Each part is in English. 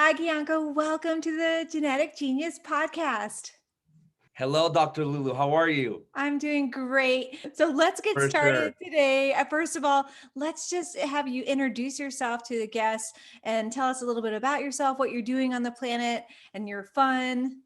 Hi, Bianca. Welcome to the Genetic Genius podcast. Hello, Dr. Lulu. How are you? I'm doing great. So let's get For started sure. today. First of all, let's just have you introduce yourself to the guests and tell us a little bit about yourself, what you're doing on the planet, and your fun.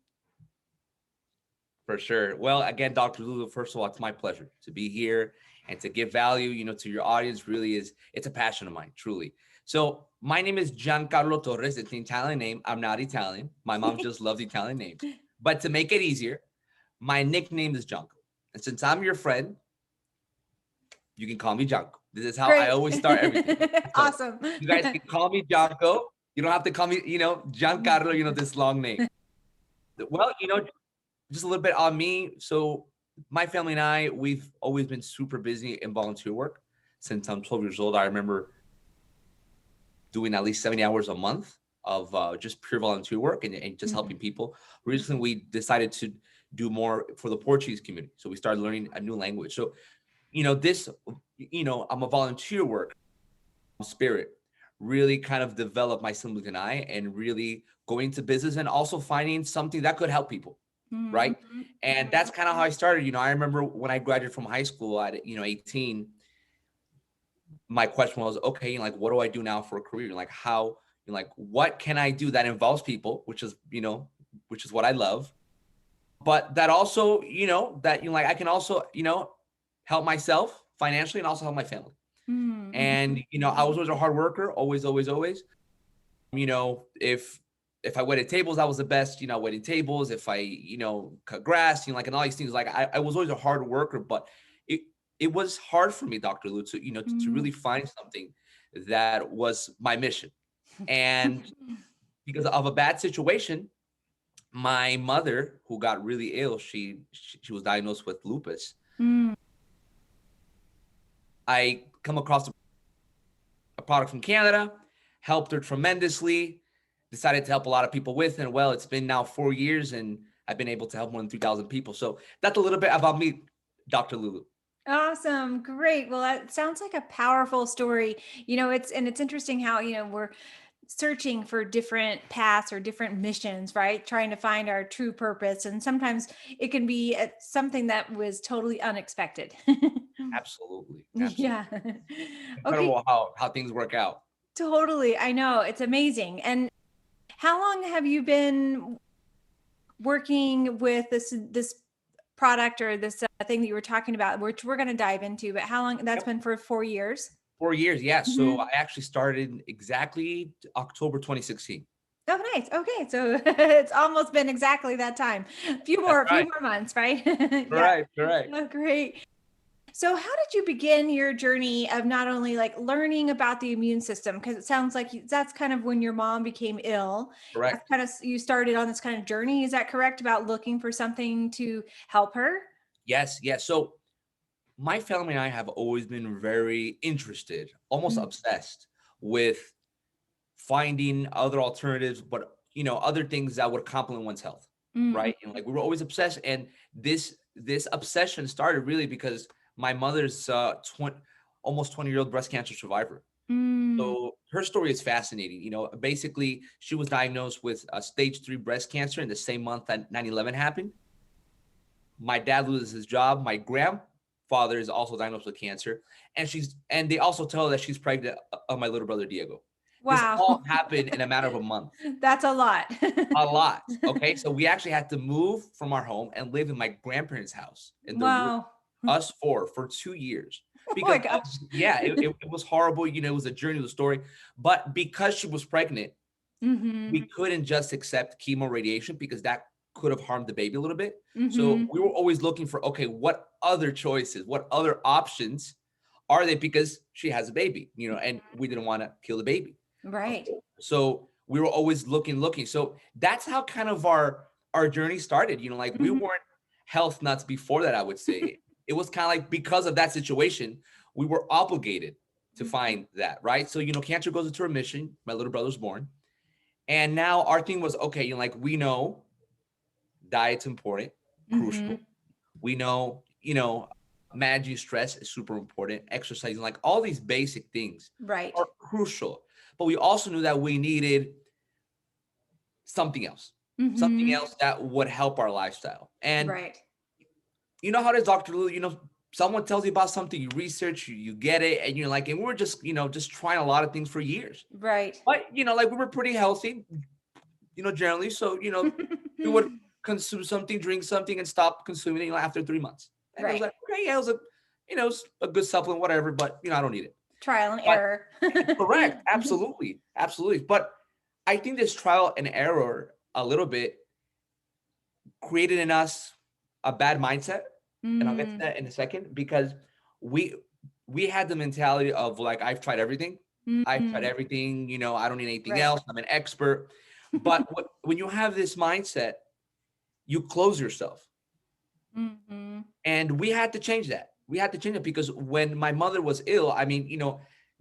For sure. Well, again, Dr. Lulu, first of all, it's my pleasure to be here and to give value, to your audience. Really it's a passion of mine, truly. So my name is Gian-Carlo Torres. It's an Italian name. I'm not Italian. My mom just loves Italian names. But to make it easier, my nickname is Janko. And since I'm your friend, you can call me Janko. This is how I Great. always start everything. So Awesome. you guys can call me Janko. You don't have to call me, Giancarlo, this long name. Well, just a little bit on me. So my family and I, we've always been super busy in volunteer work since I'm 12 years old. I remember doing at least 70 hours a month of just pure volunteer work and just helping people. Recently, we decided to do more for the Portuguese community. So we started learning a new language. So, I'm a volunteer work spirit really kind of developed my siblings and I, and really going to business and also finding something that could help people. Right. And that's kind of how I started. I remember when I graduated from high school at, 18, my question was, okay, like, what do I do now for a career? Like, how, like, what can I do that involves people, which is what I love, but that also, that, like, I can also, help myself financially and also help my family. And, I was always a hard worker, always, always, always. If I waited tables, I was the best, waiting tables. If I, cut grass, like, and all these things, like, I was always a hard worker, but it was hard for me, Dr. Lu, to, to really find something that was my mission. And because of a bad situation, my mother, who got really ill, she was diagnosed with lupus. I come across a product from Canada, helped her tremendously, decided to help a lot of people with, and well, it's been now 4 years and I've been able to help more than 3,000 people. So that's a little bit about me, Dr. Lulu. Awesome. Great. Well, that sounds like a powerful story. It's interesting how, we're searching for different paths or different missions, right? Trying to find our true purpose. And sometimes it can be something that was totally unexpected. Absolutely. Absolutely. Yeah. Okay. Incredible how things work out. Totally. I know. It's amazing. And how long have you been working with this product or this thing that you were talking about, which we're going to dive into, but how long that's Yep. been for 4 years? 4 years, yeah. So I actually started exactly October 2016. Oh, nice. Okay. So it's almost been exactly that time. A few That's more, right. months, right? Yeah. Correct. Correct. Oh, great. So how did you begin your journey of not only like learning about the immune system? Because it sounds like that's kind of when your mom became ill. That's Correct. kind of, you started on this kind of journey. Is that correct, about looking for something to help her? Yes. Yes. So my family and I have always been very interested, almost obsessed with finding other alternatives, but other things that would complement one's health, Mm. right? And like we were always obsessed, and this obsession started really because my mother's almost 20-year-old breast cancer survivor. Mm. So her story is fascinating. Basically, she was diagnosed with stage 3 breast cancer in the same month that 9/11 happened. My dad loses his job. My grandfather is also diagnosed with cancer, and they also tell her that she's pregnant of my little brother Diego. This Wow. all happened in a matter of a month. That's a lot. A lot. Okay, so we actually had to move from our home and live in my grandparents' house in the room, Wow. us four, for 2 years. Oh my Because gosh. yeah, it was horrible. It was a journey of the story. But because she was pregnant, Mm-hmm. we couldn't just accept chemo radiation because that could have harmed the baby a little bit. So Mm-hmm. we were always looking for, okay, what other choices, what other options are they? Because she has a baby, and we didn't want to kill the baby. Right. So we were always looking. So that's how kind of our journey started. Like we Mhm. weren't health nuts before that, I would say. It was kind of like because of that situation, we were obligated to find that, right? So, cancer goes into remission. My little brother's born. And now our thing was, okay, like we know diet's important, crucial. Mhm. We know, managing stress is super important. Exercising, like all these basic things Right. are crucial. But we also knew that we needed something else, something Mm-hmm. else that would help our lifestyle. And Right. you know how it is, Dr. Lulu, someone tells you about something, you research, you get it, and you're like, and we're just, just trying a lot of things for years. Right. But, like we were pretty healthy, generally. So, we would consume something, drink something, and stop consuming it after 3 months. And it was Right. like, okay, yeah, it was a good supplement, whatever, but, I don't need it. Trial and But error. correct. Absolutely. Absolutely. But I think this trial and error a little bit created in us a bad mindset. And I'll get to Mm, that in a second, because we we had the mentality of like, I've tried everything. I've tried mm, everything, I don't need anything right. else. I'm an expert. But when you have this mindset, you close yourself. Mm-hmm. And we had to change that. We had to change it because when my mother was ill, I mean,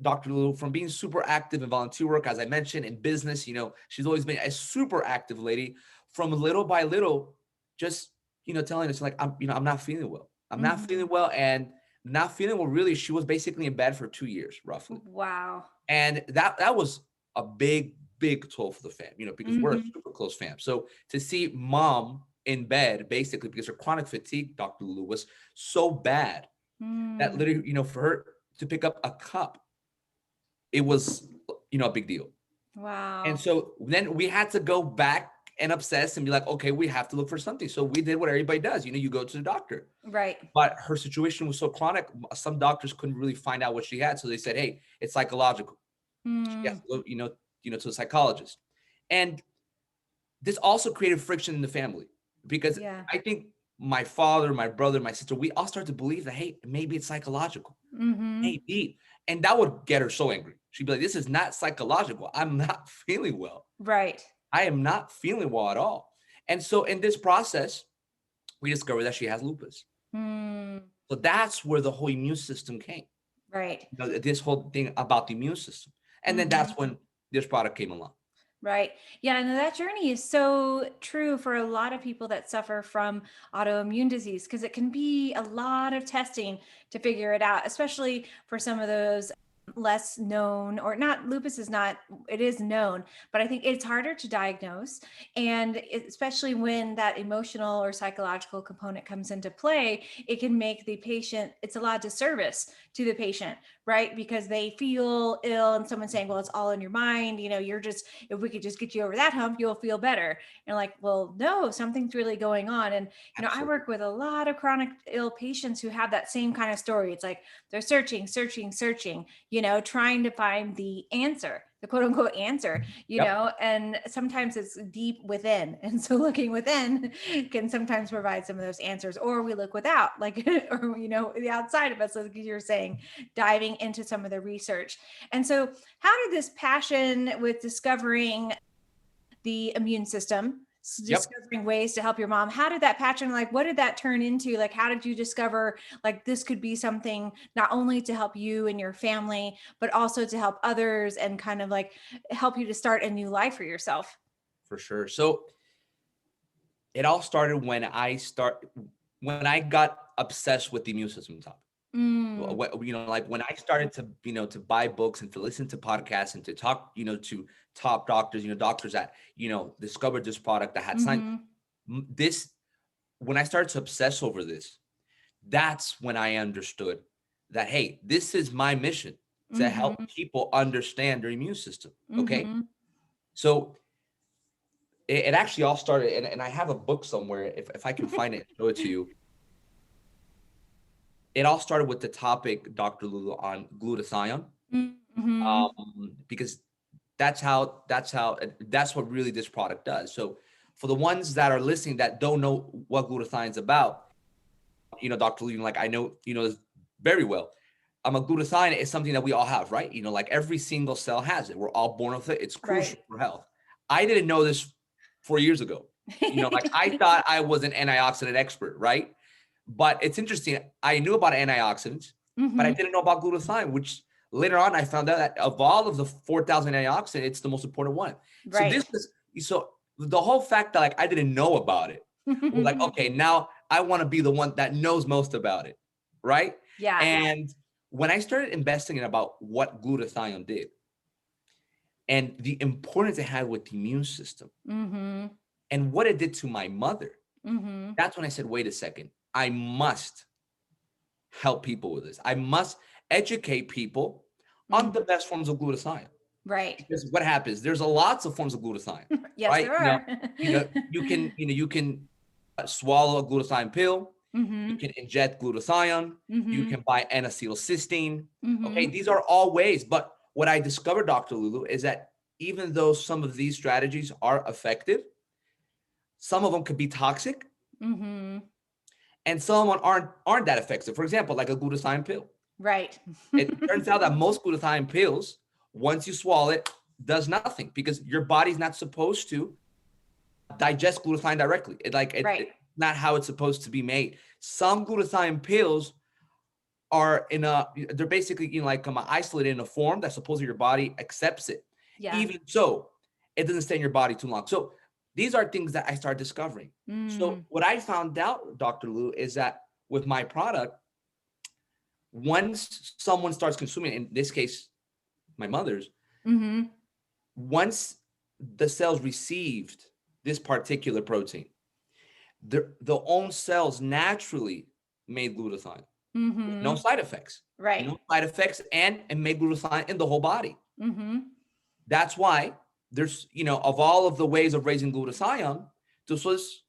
Dr. Lulu, from being super active in volunteer work, as I mentioned, in business, she's always been a super active lady. From little by little, just, telling us like, I'm not feeling well. I'm not Mm-hmm. feeling well. And not feeling well, really, she was basically in bed for 2 years, roughly. Wow. And that was a big, big toll for the fam, because we're a Mm-hmm. super close fam. So to see mom in bed, basically, because her chronic fatigue, Dr. Lulu, was so bad that Mm. literally, for her to pick up a cup, it was, a big deal. And Wow. so then we had to go back and obsess and be like, okay, we have to look for something. So we did what everybody does. You go to the doctor. Right. But her situation was so chronic, some doctors couldn't really find out what she had. So they said, hey, it's psychological. She has Mm. to go, to a psychologist. And this also created friction in the family, because Yeah. I think my father, my brother, my sister, we all started to believe that, hey, maybe it's psychological. Mm-hmm. Maybe. And that would get her so angry. She'd be like, this is not psychological. I'm not feeling well. Right. I am not feeling well at all. And so in this process, we discovered that she has lupus. Mm. So that's where the whole immune system came. Right. This whole thing about the immune system. And then Mm-hmm. that's when this product came along. Right. Yeah. And that journey is so true for a lot of people that suffer from autoimmune disease, because it can be a lot of testing to figure it out, especially for some of those less known, or not, lupus is not, it is known, but I think it's harder to diagnose. And especially when that emotional or psychological component comes into play, it can make the patient, it's a lot of disservice to the patient, right? Because they feel ill and someone's saying, well, it's all in your mind, you're just, if we could just get you over that hump, you'll feel better. And like, well, no, something's really going on. And, I Absolutely. work with a lot of chronic ill patients who have that same kind of story. It's like they're searching, searching, searching, trying to find the answer, the quote unquote answer, Yep. and sometimes it's deep within. And so looking within can sometimes provide some of those answers, or we look without, like, or, the outside of us, like you're saying, diving into some of the research. And so, how did this passion with discovering the immune system, Yep. discovering ways to help your mom, how did that passion, like, what did that turn into? Like, how did you discover, like, this could be something not only to help you and your family, but also to help others and kind of like help you to start a new life for yourself? For sure. So it all started when I got obsessed with the immune system topic. Mm, Like when I started to, to buy books and to listen to podcasts and to talk, to top doctors, doctors that, discovered this product that had science. mm-hmm, This, when I started to obsess over this, that's when I understood that, hey, this is my mission, to help mm-hmm, people understand their immune system. Okay. mm-hmm. So it actually all started, and I have a book somewhere, if I can find it, show it to you. It all started with the topic, Dr. Lulu, on glutathione, Mm-hmm. because that's what really this product does. So for the ones that are listening that don't know what glutathione is about, Dr. Lulu, like I know, very well. A glutathione is something that we all have, right? Like every single cell has it. We're all born with it. It's crucial Right. for health. I didn't know this 4 years ago. Like I thought I was an antioxidant expert, right? But it's interesting. I knew about antioxidants, but I Mm-hmm. didn't know about glutathione, which later on I found out that of all of the 4,000 antioxidants, it's the most important one. So Right. the whole fact that like I didn't know about it was like, okay, now I want to be the one that knows most about it, right? Yeah. And when I started investigating about what glutathione did, and the importance it had with the immune system Mm-hmm. and what it did to my mother. Mm-hmm. That's when I said, wait a second, I must help people with this. I must educate people on the Mm-hmm. best forms of glutathione. Right. Because what happens, there's a lots of forms of glutathione, Yes, right? there are. You can swallow a glutathione pill, you Mm-hmm. can inject glutathione, you Mm-hmm. can buy N-acetylcysteine. Okay, Mm-hmm. these are all ways. But what I discovered, Dr. Lulu, is that even though some of these strategies are effective, some of them could be toxic, Mm-hmm. and some of them aren't that effective. For example, like a glutathione pill. Right. It turns out that most glutathione pills, once you swallow it, does nothing because your body's not supposed to digest glutathione directly. Right. It's not how it's supposed to be made. Some glutathione pills are they're basically like isolated in a form that supposedly your body accepts it. Yeah. Even so, it doesn't stay in your body too long. So these are things that I started discovering. So Mm. what I found out, Dr. Lou, is that with my product, once someone starts consuming, in this case, my mother's, Mm-hmm. once the cells received this particular protein, the own cells naturally made glutathione with no Mm-hmm. side effects, Right. no side effects, and made glutathione in the whole body. Mm-hmm. That's why there's, of all of the ways of raising glutathione, this was,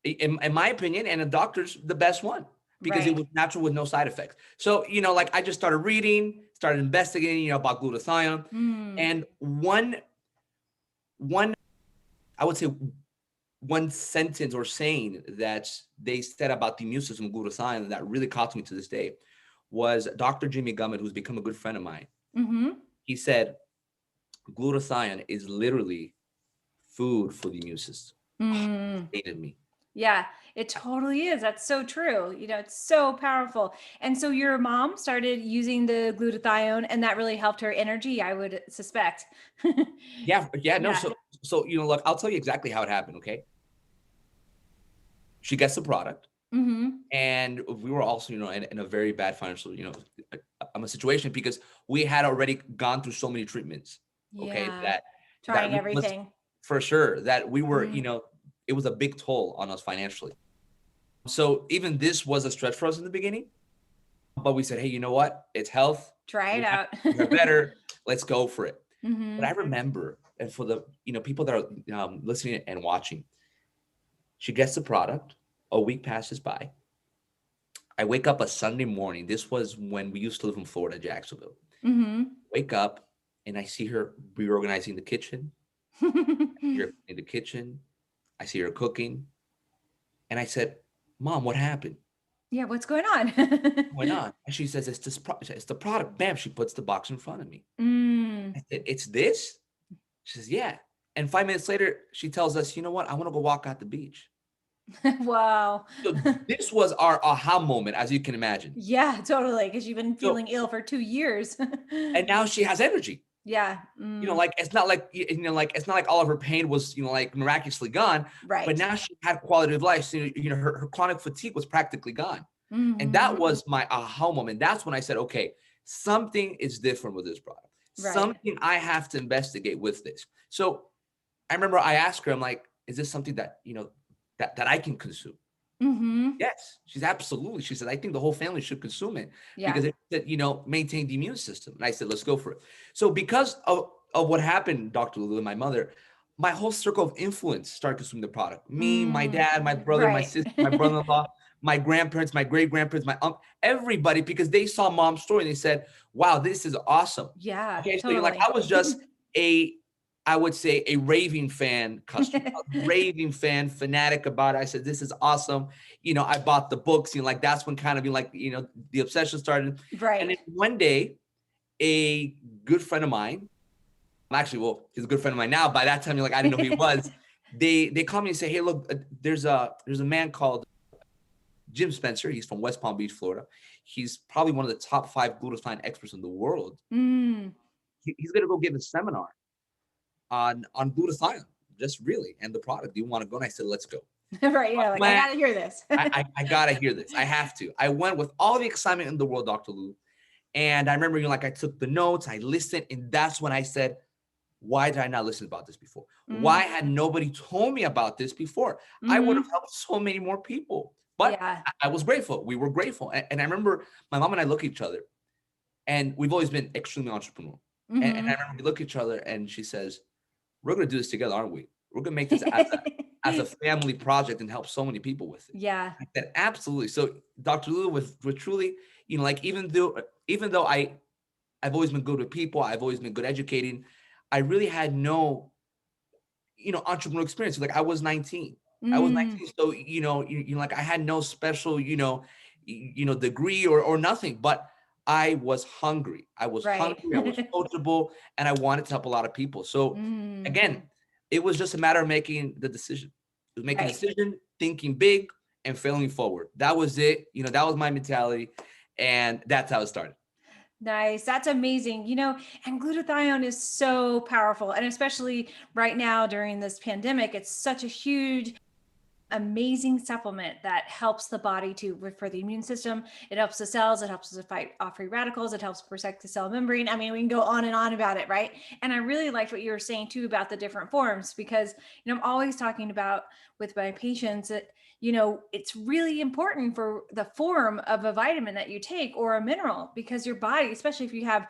in my opinion, and a doctor's, the best one because it Right. was natural with no side effects. So, like I just started reading, started investigating, about glutathione. Mm. And one, I would say one sentence or saying that they said about the immune system glutathione that really caught me to this day was Dr. Jimmy Gummit, who's become a good friend of mine. Mm-hmm. He said, glutathione is literally food for the immune system. Mm. Hated me. Yeah, it totally is. That's so true. It's so powerful. And so your mom started using the glutathione and that really helped her energy, I would suspect. Yeah, no. Yeah. So look, I'll tell you exactly how it happened. Okay, she gets the product, Mm-hmm. and we were also, in a very bad financial, a situation because we had already gone through so many treatments. Okay, Yeah. that Trying really was everything. for sure that we were, Mm. it was a big toll on us financially. So even this was a stretch for us in the beginning, but we said, hey, you know what? It's health. Try it We have, out. we have better. Let's go for it. But I Mm-hmm. remember, and for the people that are listening and watching, she gets the product. A week passes by. I wake up a Sunday morning. This was when we used to live in Florida, Jacksonville. Mm-hmm. Wake up and I see her reorganizing the kitchen. I see her in the kitchen. I see her cooking. And I said, Mom, what happened? Yeah, what's going on? What's going on? And she says, it's the product. Bam, she puts the box in front of me. Mm. I said, it's this? She says, yeah. And 5 minutes later, she tells us, you know what? I want to go walk out the beach. Wow. So this was our aha moment, as you can imagine. Yeah, totally. Because you've been So, feeling ill for 2 years. and now she has energy. Yeah. Mm. Like it's not like it's not like all of her pain was like miraculously gone, but Right. now she had quality of life. So her chronic fatigue was practically gone, and that Mm-hmm. was my aha moment. That's when I said, okay, something is different with this product. Right. Something I have to investigate with this. So I remember I asked her, I'm like, is this something that that I can consume? Mm-hmm. Yes, she's absolutely. She said, I think the whole family should consume it Yeah. because it maintain the immune system. And I said, let's go for it. So because of what happened, Dr. Lulu and my mother, my whole circle of influence started consuming the product. Me, my Mm. dad, my brother, my Right. sister, my brother-in-law, my grandparents, my great-grandparents, my uncle, everybody, because they saw Mom's story and they said, wow, this is awesome. Yeah, Okay, so totally. I was just I would say a raving fan customer, a raving fan, fanatic about it. I said, this is awesome. I bought the books, that's when kind of the obsession started. And Right. then one day, a good friend of mine, actually, well, he's a good friend of mine now. By that time, I didn't know who he was. They call me and say, hey, look, there's a man called Jim Spencer. He's from West Palm Beach, Florida. He's probably one of the top 5 glutathione experts in the world. Mm. He's going to go give a seminar on glutathione, just really, and the product. Do you want to go? And I said, let's go. Right. Yeah. Like, I got to hear this. I gotta hear this. I have to. I went with all the excitement in the world, Dr. Lou. And I remember, I took the notes, I listened, and that's when I said, why did I not listen about this before? Why Mm, had nobody told me about this before? I would have mhm. helped so many more people. But Yeah. I was grateful. We were grateful. And I remember my mom and I look at each other, and we've always been extremely entrepreneurial. And I Mhm. remember we look at each other and she says, we're going to do this together, aren't we? We're going to make this as a family project and help so many people with it. Yeah. I said, absolutely. So Dr. Lulu with truly, like even though I've always been good with people, I've always been good educating, I really had no, entrepreneurial experience. Like I was 19. I was Mm, 19. So, like I had no special, degree or nothing, but I was hungry. I was right. hungry. I was coachable, and I wanted to help a lot of people. So Mm, again, it was just a matter of making the decision. It was making a right. decision, thinking big, and failing forward. That was it. That was my mentality. And that's how it started. Nice. That's amazing. And glutathione is so powerful. And especially right now during this pandemic, it's such a huge amazing supplement that helps the body for the immune system. It helps the cells. It helps us to fight off free radicals. It helps protect the cell membrane. I mean, we can go on and on about it, right? And I really liked what you were saying too about the different forms, because I'm always talking about with my patients that it's really important for the form of a vitamin that you take or a mineral, because your body, especially if you have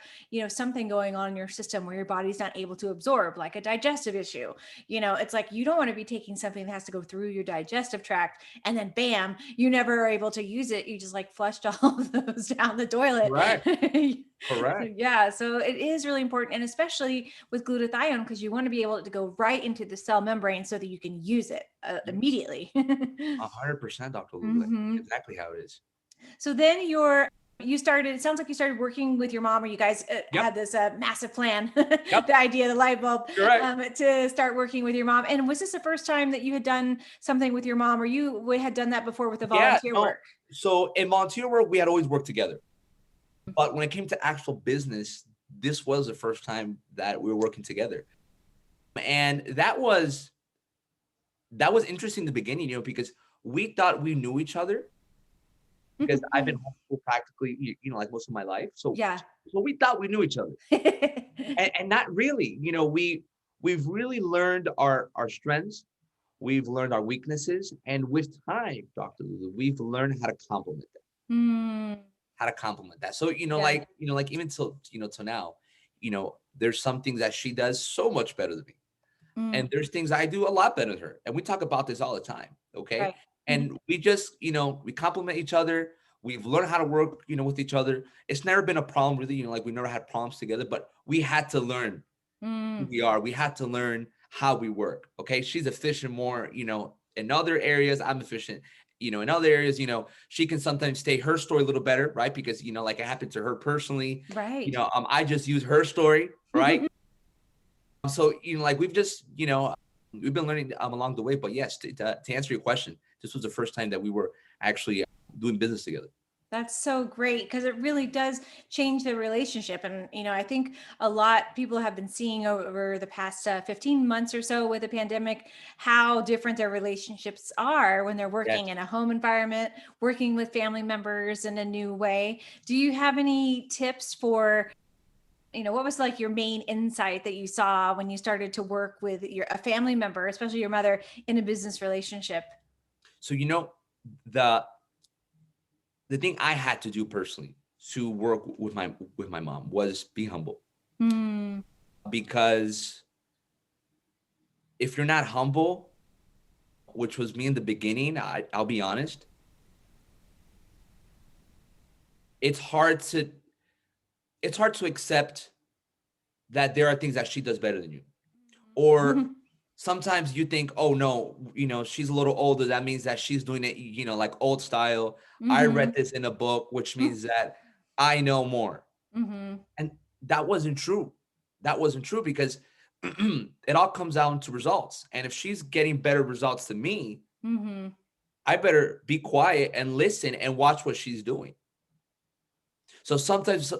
something going on in your system where your body's not able to absorb, like a digestive issue, it's like you don't want to be taking something that has to go through your digestive tract and then bam, you never are able to use it. You just like flushed all of those down the toilet. Correct. So Correct. yeah, so it is really important, and especially with glutathione, because you want to be able to go right into the cell membrane so that you can use it Yes. immediately. 100%, Dr. Lulu. That's Hmm. exactly how it is. So then you started, it sounds like you started working with your mom, or you guys Yep. had this massive plan, Yep. the idea, the light bulb, Correct. to start working with your mom. And was this the first time that you had done something with your mom, or you had done that before with the Yeah. volunteer No. work? So in volunteer work, we had always worked together. But when it came to actual business, this was the first time that we were working together. And that was interesting in the beginning, because we thought we knew each other because I've been homeschooled practically, like most of my life. So Yeah. so we thought we knew each other. And not really. We've really learned our strengths. We've learned our weaknesses. And with time, Dr. Lulu, we've learned how to complement that. Mm, How to complement that. So, yeah. like even till now, there's some things that she does so much better than me. And Mm, there's things I do a lot better than her. And we talk about this all the time. Okay. right. And we just, we complement each other. We've learned how to work, with each other. It's never been a problem really, like we never had problems together, but we had to learn who Mm, we are. We had to learn how we work. Okay. She's efficient more, in other areas. I'm efficient, in other areas, she can sometimes stay her story a little better, right? Because, like it happened to her personally, right. I just use her story, right? So, like we've just, we've been learning along the way. But yes, to answer your question, this was the first time that we were actually doing business together. That's so great, because it really does change the relationship. And, I think a lot people have been seeing over the past 15 months or so with the pandemic, how different their relationships are when they're Yes. working in a home environment, working with family members in a new way. Do you have any tips for, what was like your main insight that you saw when you started to work with a family member, especially your mother, in a business relationship? So, the the thing I had to do personally to work with my mom was be humble. Hmm. Because if you're not humble, which was me in the beginning, I'll be honest, it's hard to it's hard to accept that there are things that she does better than you. Or sometimes you think, oh no, she's a little older. That means that she's doing it, like old style. I read Hmm. this in a book, which means that I know more. Hmm. And that wasn't true. That wasn't true because it all comes down to results. And if she's getting better results than me, Hmm. I better be quiet and listen and watch what she's doing. So sometimes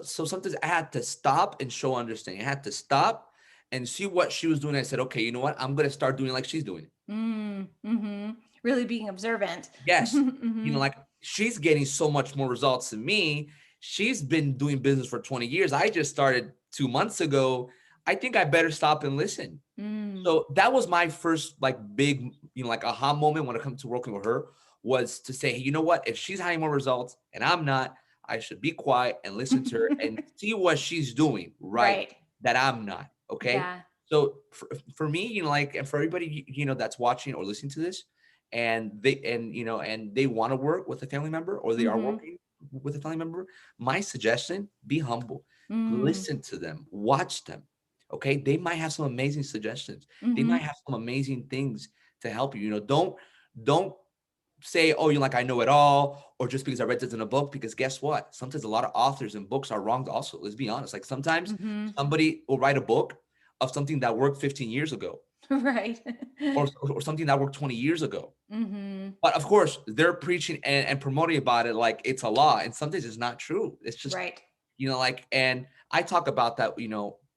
I had to stop and show understanding. I had to stop and see what she was doing. I said, okay, you know what? I'm gonna start doing like she's doing it. Mm-hmm. Really being observant. Yes, Hmm. like she's getting so much more results than me. She's been doing business for 20 years. I just started 2 months ago. I think I better stop and listen. Mm. So that was my first like big, like aha moment when it comes to working with her, was to say, hey, you know what? If she's having more results and I'm not, I should be quiet and listen to her and see what she's doing right Right. that I'm not. Okay. Yeah. So for me, like, and for everybody, that's watching or listening to this, and they want to work with a family member, or they are Mm-hmm. working with a family member, my suggestion: be humble, Mm. listen to them, watch them. Okay, they might have some amazing suggestions. They Mm-hmm. might have some amazing things to help you. Don't say, oh, I know it all, or just because I read this in a book. Because guess what? Sometimes a lot of authors and books are wrong. Also, let's be honest. Like sometimes Mm-hmm. somebody will write a book of something that worked 15 years ago, Right. or something that worked 20 years ago. Mm-hmm. But of course, they're preaching and promoting about it like it's a law, and sometimes it's not true. It's just, Right. and I talk about that,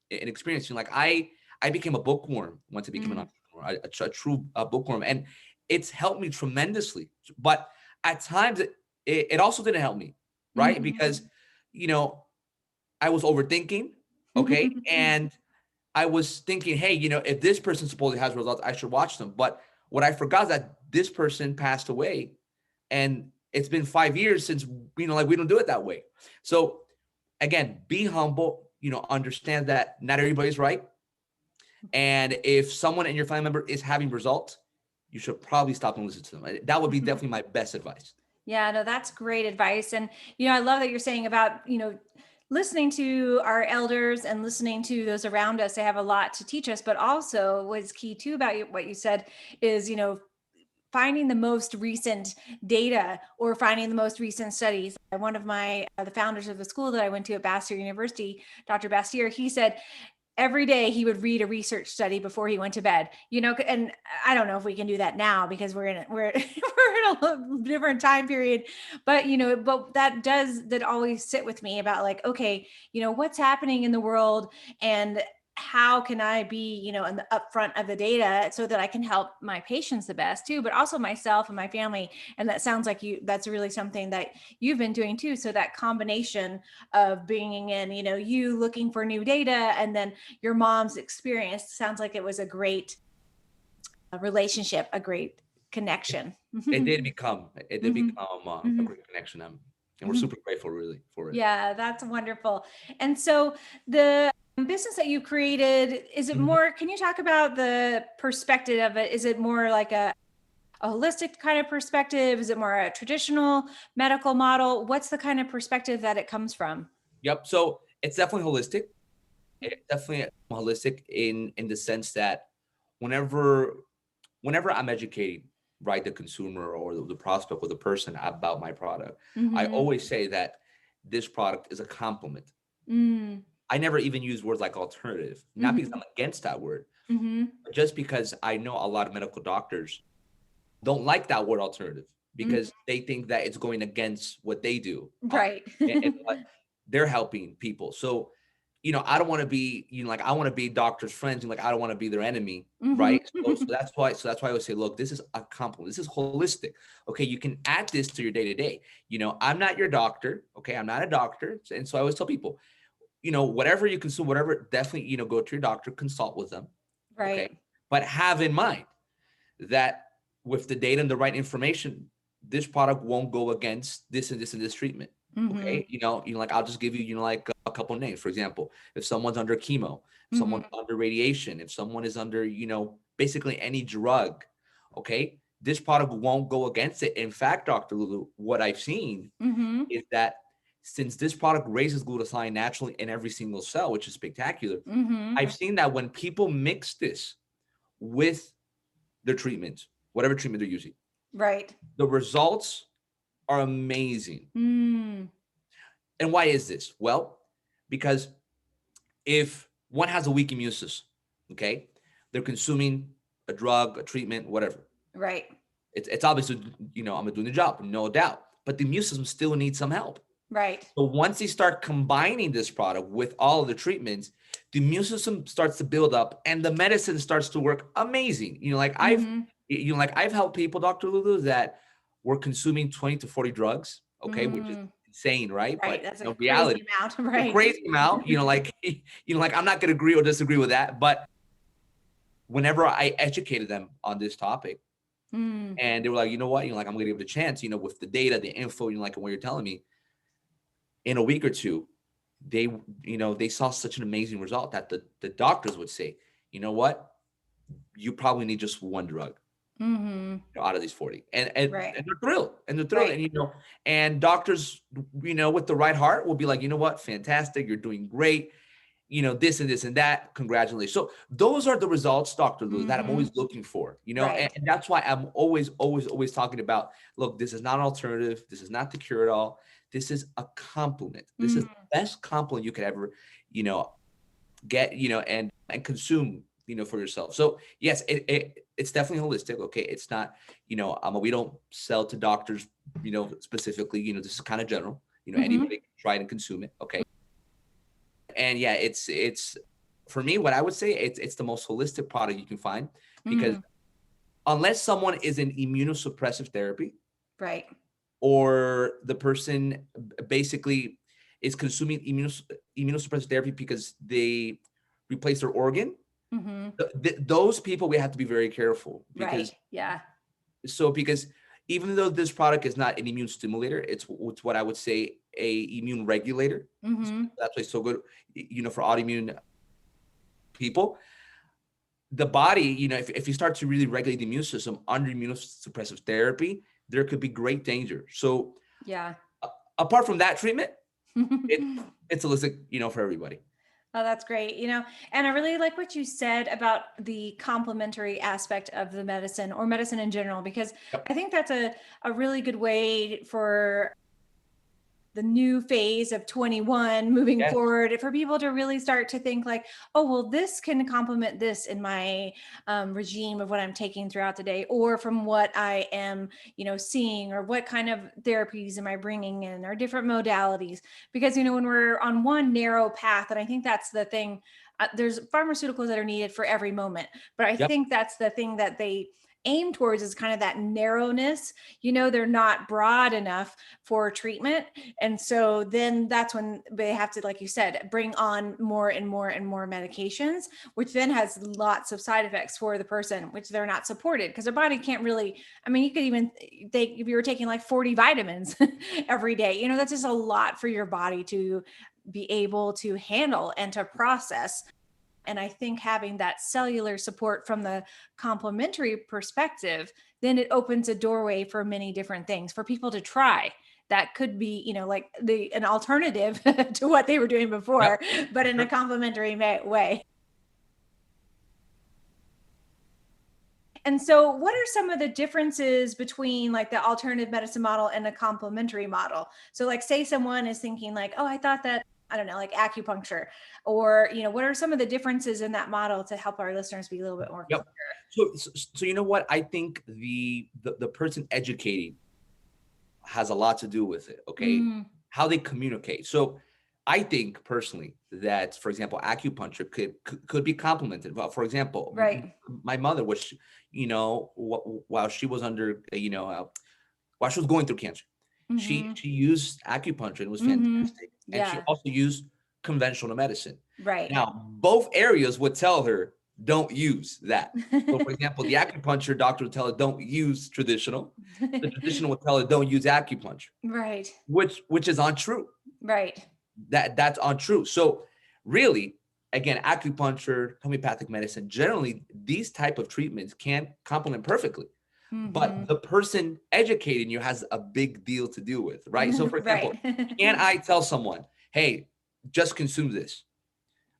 in experience. Like I became a bookworm once I became an Mm. entrepreneur, a true bookworm, and it's helped me tremendously. But at times, it also didn't help me, right? Mm-hmm. Because you know I was overthinking, okay, and I was thinking, hey, if this person supposedly has results, I should watch them. But what I forgot is that this person passed away, and it's been 5 years since, like we don't do it that way. So again, be humble, understand that not everybody's right. And if someone in your family member is having results, you should probably stop and listen to them. That would be definitely my best advice. Yeah, no, that's great advice. And, I love that you're saying about, listening to our elders and listening to those around us. They have a lot to teach us, but also what's key too about what you said is, finding the most recent data or finding the most recent studies. One of the founders of the school that I went to at Bastyr University, Dr. Bastyr, he said, every day he would read a research study before he went to bed, and I don't know if we can do that now because we're we're in a different time period, but that always sit with me about like, okay, what's happening in the world, and how can I be, in the upfront of the data so that I can help my patients the best too, but also myself and my family. And that sounds like that's really something that you've been doing too. So that combination of bringing in, you looking for new data, and then your mom's experience sounds like it was a great relationship, a great connection. It did become, Mm-hmm. a Mm-hmm. great connection. And we're Mm-hmm. super grateful really for it. Yeah, that's wonderful. And so the business that you created, is it Mhm. more, can you talk about the perspective of it? Is it more like a holistic kind of perspective? Is it more a traditional medical model? What's the kind of perspective that it comes from? Yep. So it's definitely holistic. It's definitely holistic in the sense that whenever whenever I'm educating, right, the consumer or the prospect or the person about my product, I Mm-hmm. always say that this product is a complement. Mm. I never even use words like alternative, not because Mm-hmm. I'm against that word, Mm-hmm. but just because I know a lot of medical doctors don't like that word alternative Mm. because they think that it's going against what they do, Right. and what they're helping people. So, I don't want to be, like I want to be doctors' friends, and like I don't want to be their enemy, Mm-hmm. right? So that's why I would say, look, this is a compliment. This is holistic. Okay, you can add this to your day to day. I'm not your doctor. Okay, I'm not a doctor, and so I always tell people, whatever you consume, whatever, definitely, go to your doctor, consult with them. Okay, Right. but have in mind that with the data and the right information, this product won't go against this and this and this treatment. Mm-hmm. Okay, like I'll just give you, like a couple of names. For example, if someone's under chemo, if someone's Mm-hmm. under radiation, if someone is under, basically any drug, okay, this product won't go against it. In fact, Dr. Lulu, what I've seen Mm-hmm. is that since this product raises glutathione naturally in every single cell, which is spectacular, Mm-hmm. I've seen that when people mix this with their treatment, whatever treatment they're using, Right. the results are amazing. Mm. And why is this? Well, because if one has a weak immune system, okay, they're consuming a drug, a treatment, whatever. Right. It's obviously, I'm doing the job, no doubt. But the immune system still needs some help. Right. So once they start combining this product with all of the treatments, the immune system starts to build up and the medicine starts to work amazing. Mm-hmm. Like I've helped people, Dr. Lulu, that were consuming 20 to 40 drugs, okay, which is Mm. insane, right? Right. But That's a reality, crazy amount. a Right. crazy amount, like, like I'm not going to agree or disagree with that. But whenever I educated them on this topic, Mm. and they were like, you know what, like I'm going to give it a chance, with the data, the info, like what you're telling me, in a week or two, they, they saw such an amazing result that the doctors would say, you know what, you probably need just one drug Mm-hmm. out of these 40. And Right. they're thrilled. And they're thrilled. Right. And, and doctors, with the right heart will be like, you know what, fantastic. You're doing great. This and this and that. Congratulations. So those are the results, Dr. Lewis, that I'm Mm-hmm. always looking for, Right. and that's why I'm always, always, always talking about, look, this is not an alternative. This is not the cure it all. This is a complement. This is Mm. the best compliment you could ever, get, and consume, for yourself. So yes, it's definitely holistic. Okay. It's not, we don't sell to doctors, specifically, this is kind of general, Mm-hmm. anybody can try it and consume it. Okay. And yeah, it's for me, what I would say, it's the most holistic product you can find, because Mm. unless someone is in immunosuppressive therapy, Right. or the person basically is consuming immunosuppressive therapy because they replace their organ, Mm-hmm. those people, we have to be very careful, Right. because Yeah. because even though this product is not an immune stimulator, it's what I would say a immune regulator. Mm-hmm. That's why it's so good, for autoimmune people. The body, if you start to really regulate the immune system under immunosuppressive therapy, there could be great danger. So Yeah. apart from that treatment, it's holistic, for everybody. Oh, that's great. And I really like what you said about the complementary aspect of the medicine or medicine in general, because Yep. I think that's a really good way for the new phase of 21 moving Yes. forward, for people to really start to think like, oh, well, this can complement this in my regime of what I'm taking throughout the day, or from what I am seeing, or what kind of therapies am I bringing in, or different modalities. Because when we're on one narrow path, and I think that's the thing, there's pharmaceuticals that are needed for every moment, but I Yep. think that's the thing that they aim towards, is kind of that narrowness. They're not broad enough for treatment. And so then that's when they have to, like you said, bring on more and more and more medications, which then has lots of side effects for the person, which they're not supported, because their body can't really, I mean, you could even take, if you were taking like 40 vitamins every day, that's just a lot for your body to be able to handle and to process. And I think having that cellular support from the complementary perspective, then it opens a doorway for many different things for people to try. That could be, like an alternative to what they were doing Yep. before, but in a complementary way. And so, what are some of the differences between like the alternative medicine model and a complementary model? So, like, say someone is thinking, like, oh, I thought that, I don't know, like acupuncture, or, what are some of the differences in that model to help our listeners be a little bit more Yep. So you know what? I think the person educating has a lot to do with it. clear? Okay, how they communicate. So I think personally that, for example, acupuncture could be complemented. Well, for example, Right. my mother was, while she was under, while she was going through cancer, she Mm-hmm. she used acupuncture and it was Mm-hmm. fantastic. And she Yeah. also used conventional medicine. Right. Now, both areas would tell her, don't use that. So, for example, the acupuncture doctor would tell her, don't use traditional. The traditional would tell her, don't use acupuncture, Right. which is untrue. Right. That's untrue. So, really, again, acupuncture, homeopathic medicine, generally, these type of treatments can complement perfectly. Mm-hmm. But the person educating you has a big deal to do with, right? So, for example, Right. can I tell someone, hey, just consume this?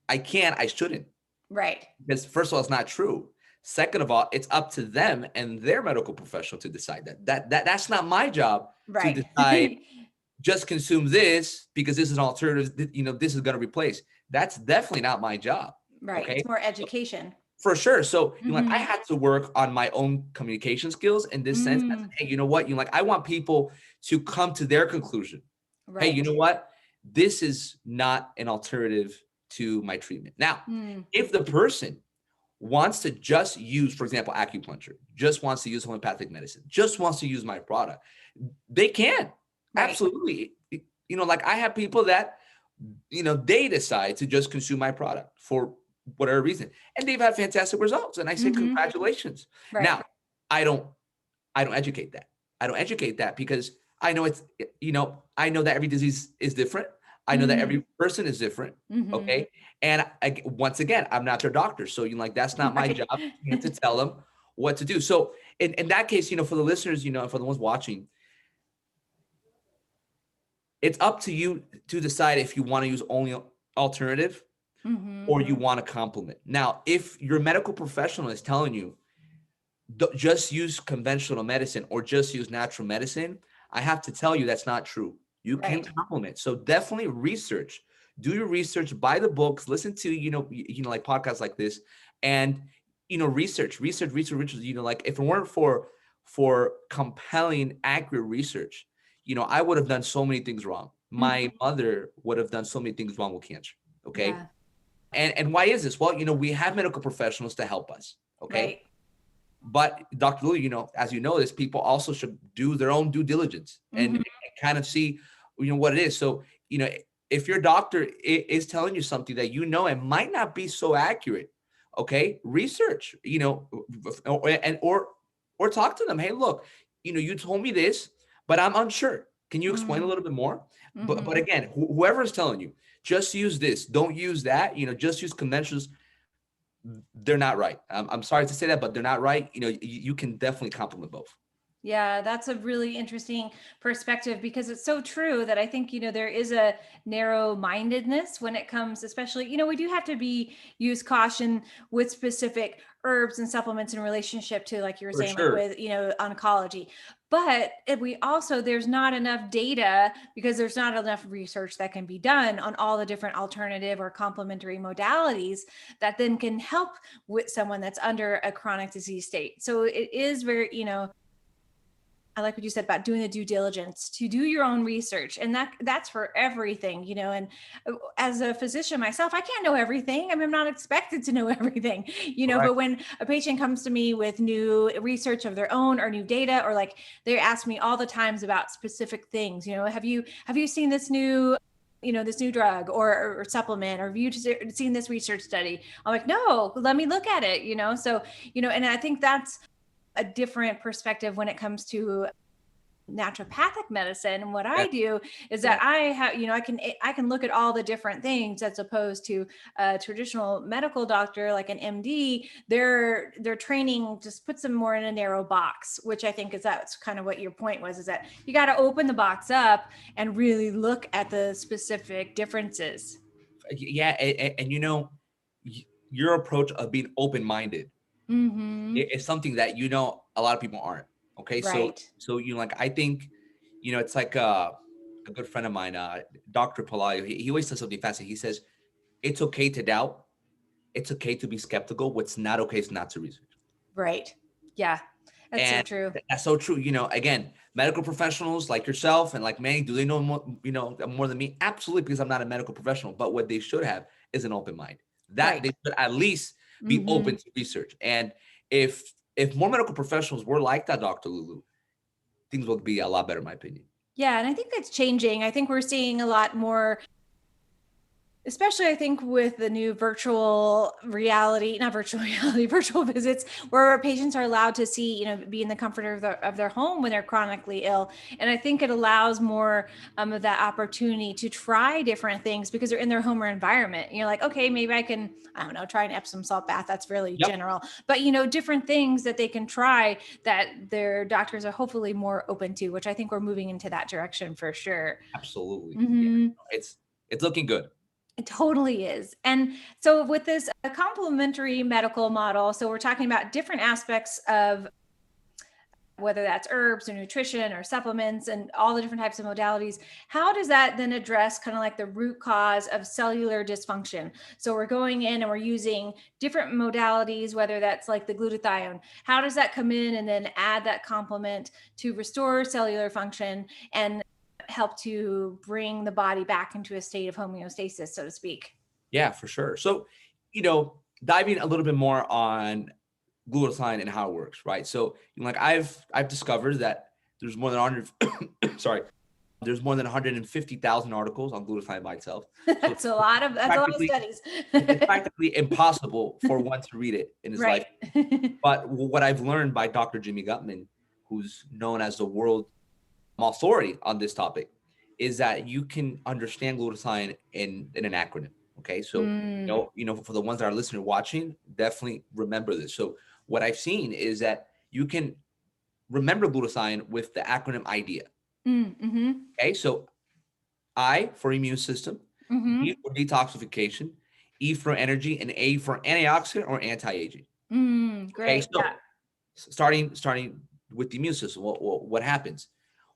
I can't, I shouldn't. Right. Because first of all, it's not true. Second of all, it's up to them and their medical professional to decide that. That's not my job to Right. decide, just consume this because this is an alternative, this is going to replace. That's definitely not my job. Right. Okay. It's more education. For sure. So, like, I Mm-hmm. had to work on my own communication skills in this sense. Mm. Hey, you know what? Like, I want people to come to their conclusion. Hey, you Right. know what? This is not an alternative to my treatment. Now, Mm. if the person wants to just use, for example, acupuncture, just wants to use homeopathic medicine, just wants to use my product, they can. Right. Absolutely. like I have people that, they decide to just consume my product for whatever reason, and they've had fantastic results. And I say, congratulations. Right. Now, I don't, I don't educate that. I don't educate that because I know I know that every disease is different. I know that every person is different. Okay. And once again, I'm not their doctor. So like, that's not my Right. job to tell them what to do. So in that case, for the listeners, and for the ones watching, it's up to you to decide if you want to use only alternative or you want to complement. Now, if your medical professional is telling you just use conventional medicine or just use natural medicine, I have to tell you that's not true. You can Right. complement. So definitely research. Do your research, buy the books, listen to, like podcasts like this, and research. Like if it weren't for compelling, accurate research, I would have done so many things wrong. My mother would have done so many things wrong with cancer. Okay. Yeah. And why is this? Well, we have medical professionals to help us. Okay. Right. But Dr. Lou, as you know this, people also should do their own due diligence and kind of see, what it is. So, if your doctor is telling you something that it might not be so accurate, okay, research, or talk to them. Hey, look, you told me this, but I'm unsure. Can you explain a little bit more? But again, whoever is telling you, just use this, don't use that, just use conventions. They're not right. I'm sorry to say that, but they're not right. You can definitely complement both. Yeah, that's a really interesting perspective because it's so true that I think, there is a narrow mindedness when it comes, especially, we do have to use caution with specific herbs and supplements in relationship to, like you were For saying, like sure. with, oncology. But there's not enough data because there's not enough research that can be done on all the different alternative or complementary modalities that then can help with someone that's under a chronic disease state. So it is very, I like what you said about doing the due diligence to do your own research. And that's for everything, and as a physician myself, I can't know everything. I mean, I'm not expected to know everything, Correct. but when a patient comes to me with new research of their own or new data, or like they ask me all the times about specific things, have you seen this new this new drug or supplement, or have you seen this research study? I'm like, no, let me look at it, so and I think that's a different perspective when it comes to naturopathic medicine. And what Yeah. I do is Yeah. that I have, I can look at all the different things as opposed to a traditional medical doctor, like an MD. Their training just puts them more in a narrow box, which I think that's kind of what your point was, is that you got to open the box up and really look at the specific differences. Yeah. And your approach of being open-minded is something that, a lot of people aren't. Okay. So, Right. like, I think, it's like a good friend of mine, Dr. Palayo, he always says something fancy. He says, it's okay to doubt. It's okay to be skeptical. What's not okay is not to research. Right. Yeah. That's so And true. that's so true. Again, medical professionals like yourself and like Manny, do they know more, more than me? Absolutely, because I'm not a medical professional. But what they should have is an open mind. That Right. they should at least be open to research. And if more medical professionals were like that, Dr. Lulu, things would be a lot better, in my opinion. Yeah. And I think that's changing. I think we're seeing a lot more, especially I think with the new virtual reality, not virtual reality, virtual visits, where patients are allowed to see, be in the comfort of their home when they're chronically ill. And I think it allows more of that opportunity to try different things because they're in their home or environment. And you're like, okay, maybe I can, I don't know, try an Epsom salt bath. That's really Yep. general, but different things that they can try that their doctors are hopefully more open to, which I think we're moving into that direction for sure. Absolutely. Yeah. Mm-hmm. It's looking good. It totally is. And so with this complementary medical model, so we're talking about different aspects of whether that's herbs or nutrition or supplements and all the different types of modalities. How does that then address kind of like the root cause of cellular dysfunction? So we're going in and we're using different modalities, whether that's like the glutathione. How does that come in and then add that complement to restore cellular function and help to bring the body back into a state of homeostasis, so to speak? Yeah, for sure. So, diving a little bit more on glutathione and how it works, right? So, like I've discovered that there's more than 100 sorry, There's more than 150,000 articles on glutathione by itself. So That's a lot of studies. it's practically impossible for one to read it in his life. Right. But what I've learned by Dr. Jimmy Gutman, who's known as the world authority on this topic, is that you can understand glutathione in an acronym. Okay, so for the ones that are listening or watching, definitely remember this. So what I've seen is that you can remember glutathione with the acronym IDEA. Okay, so I for immune system, D for detoxification, E for energy, and A for antioxidant or anti-aging. Okay, Great. so starting with the immune system, what happens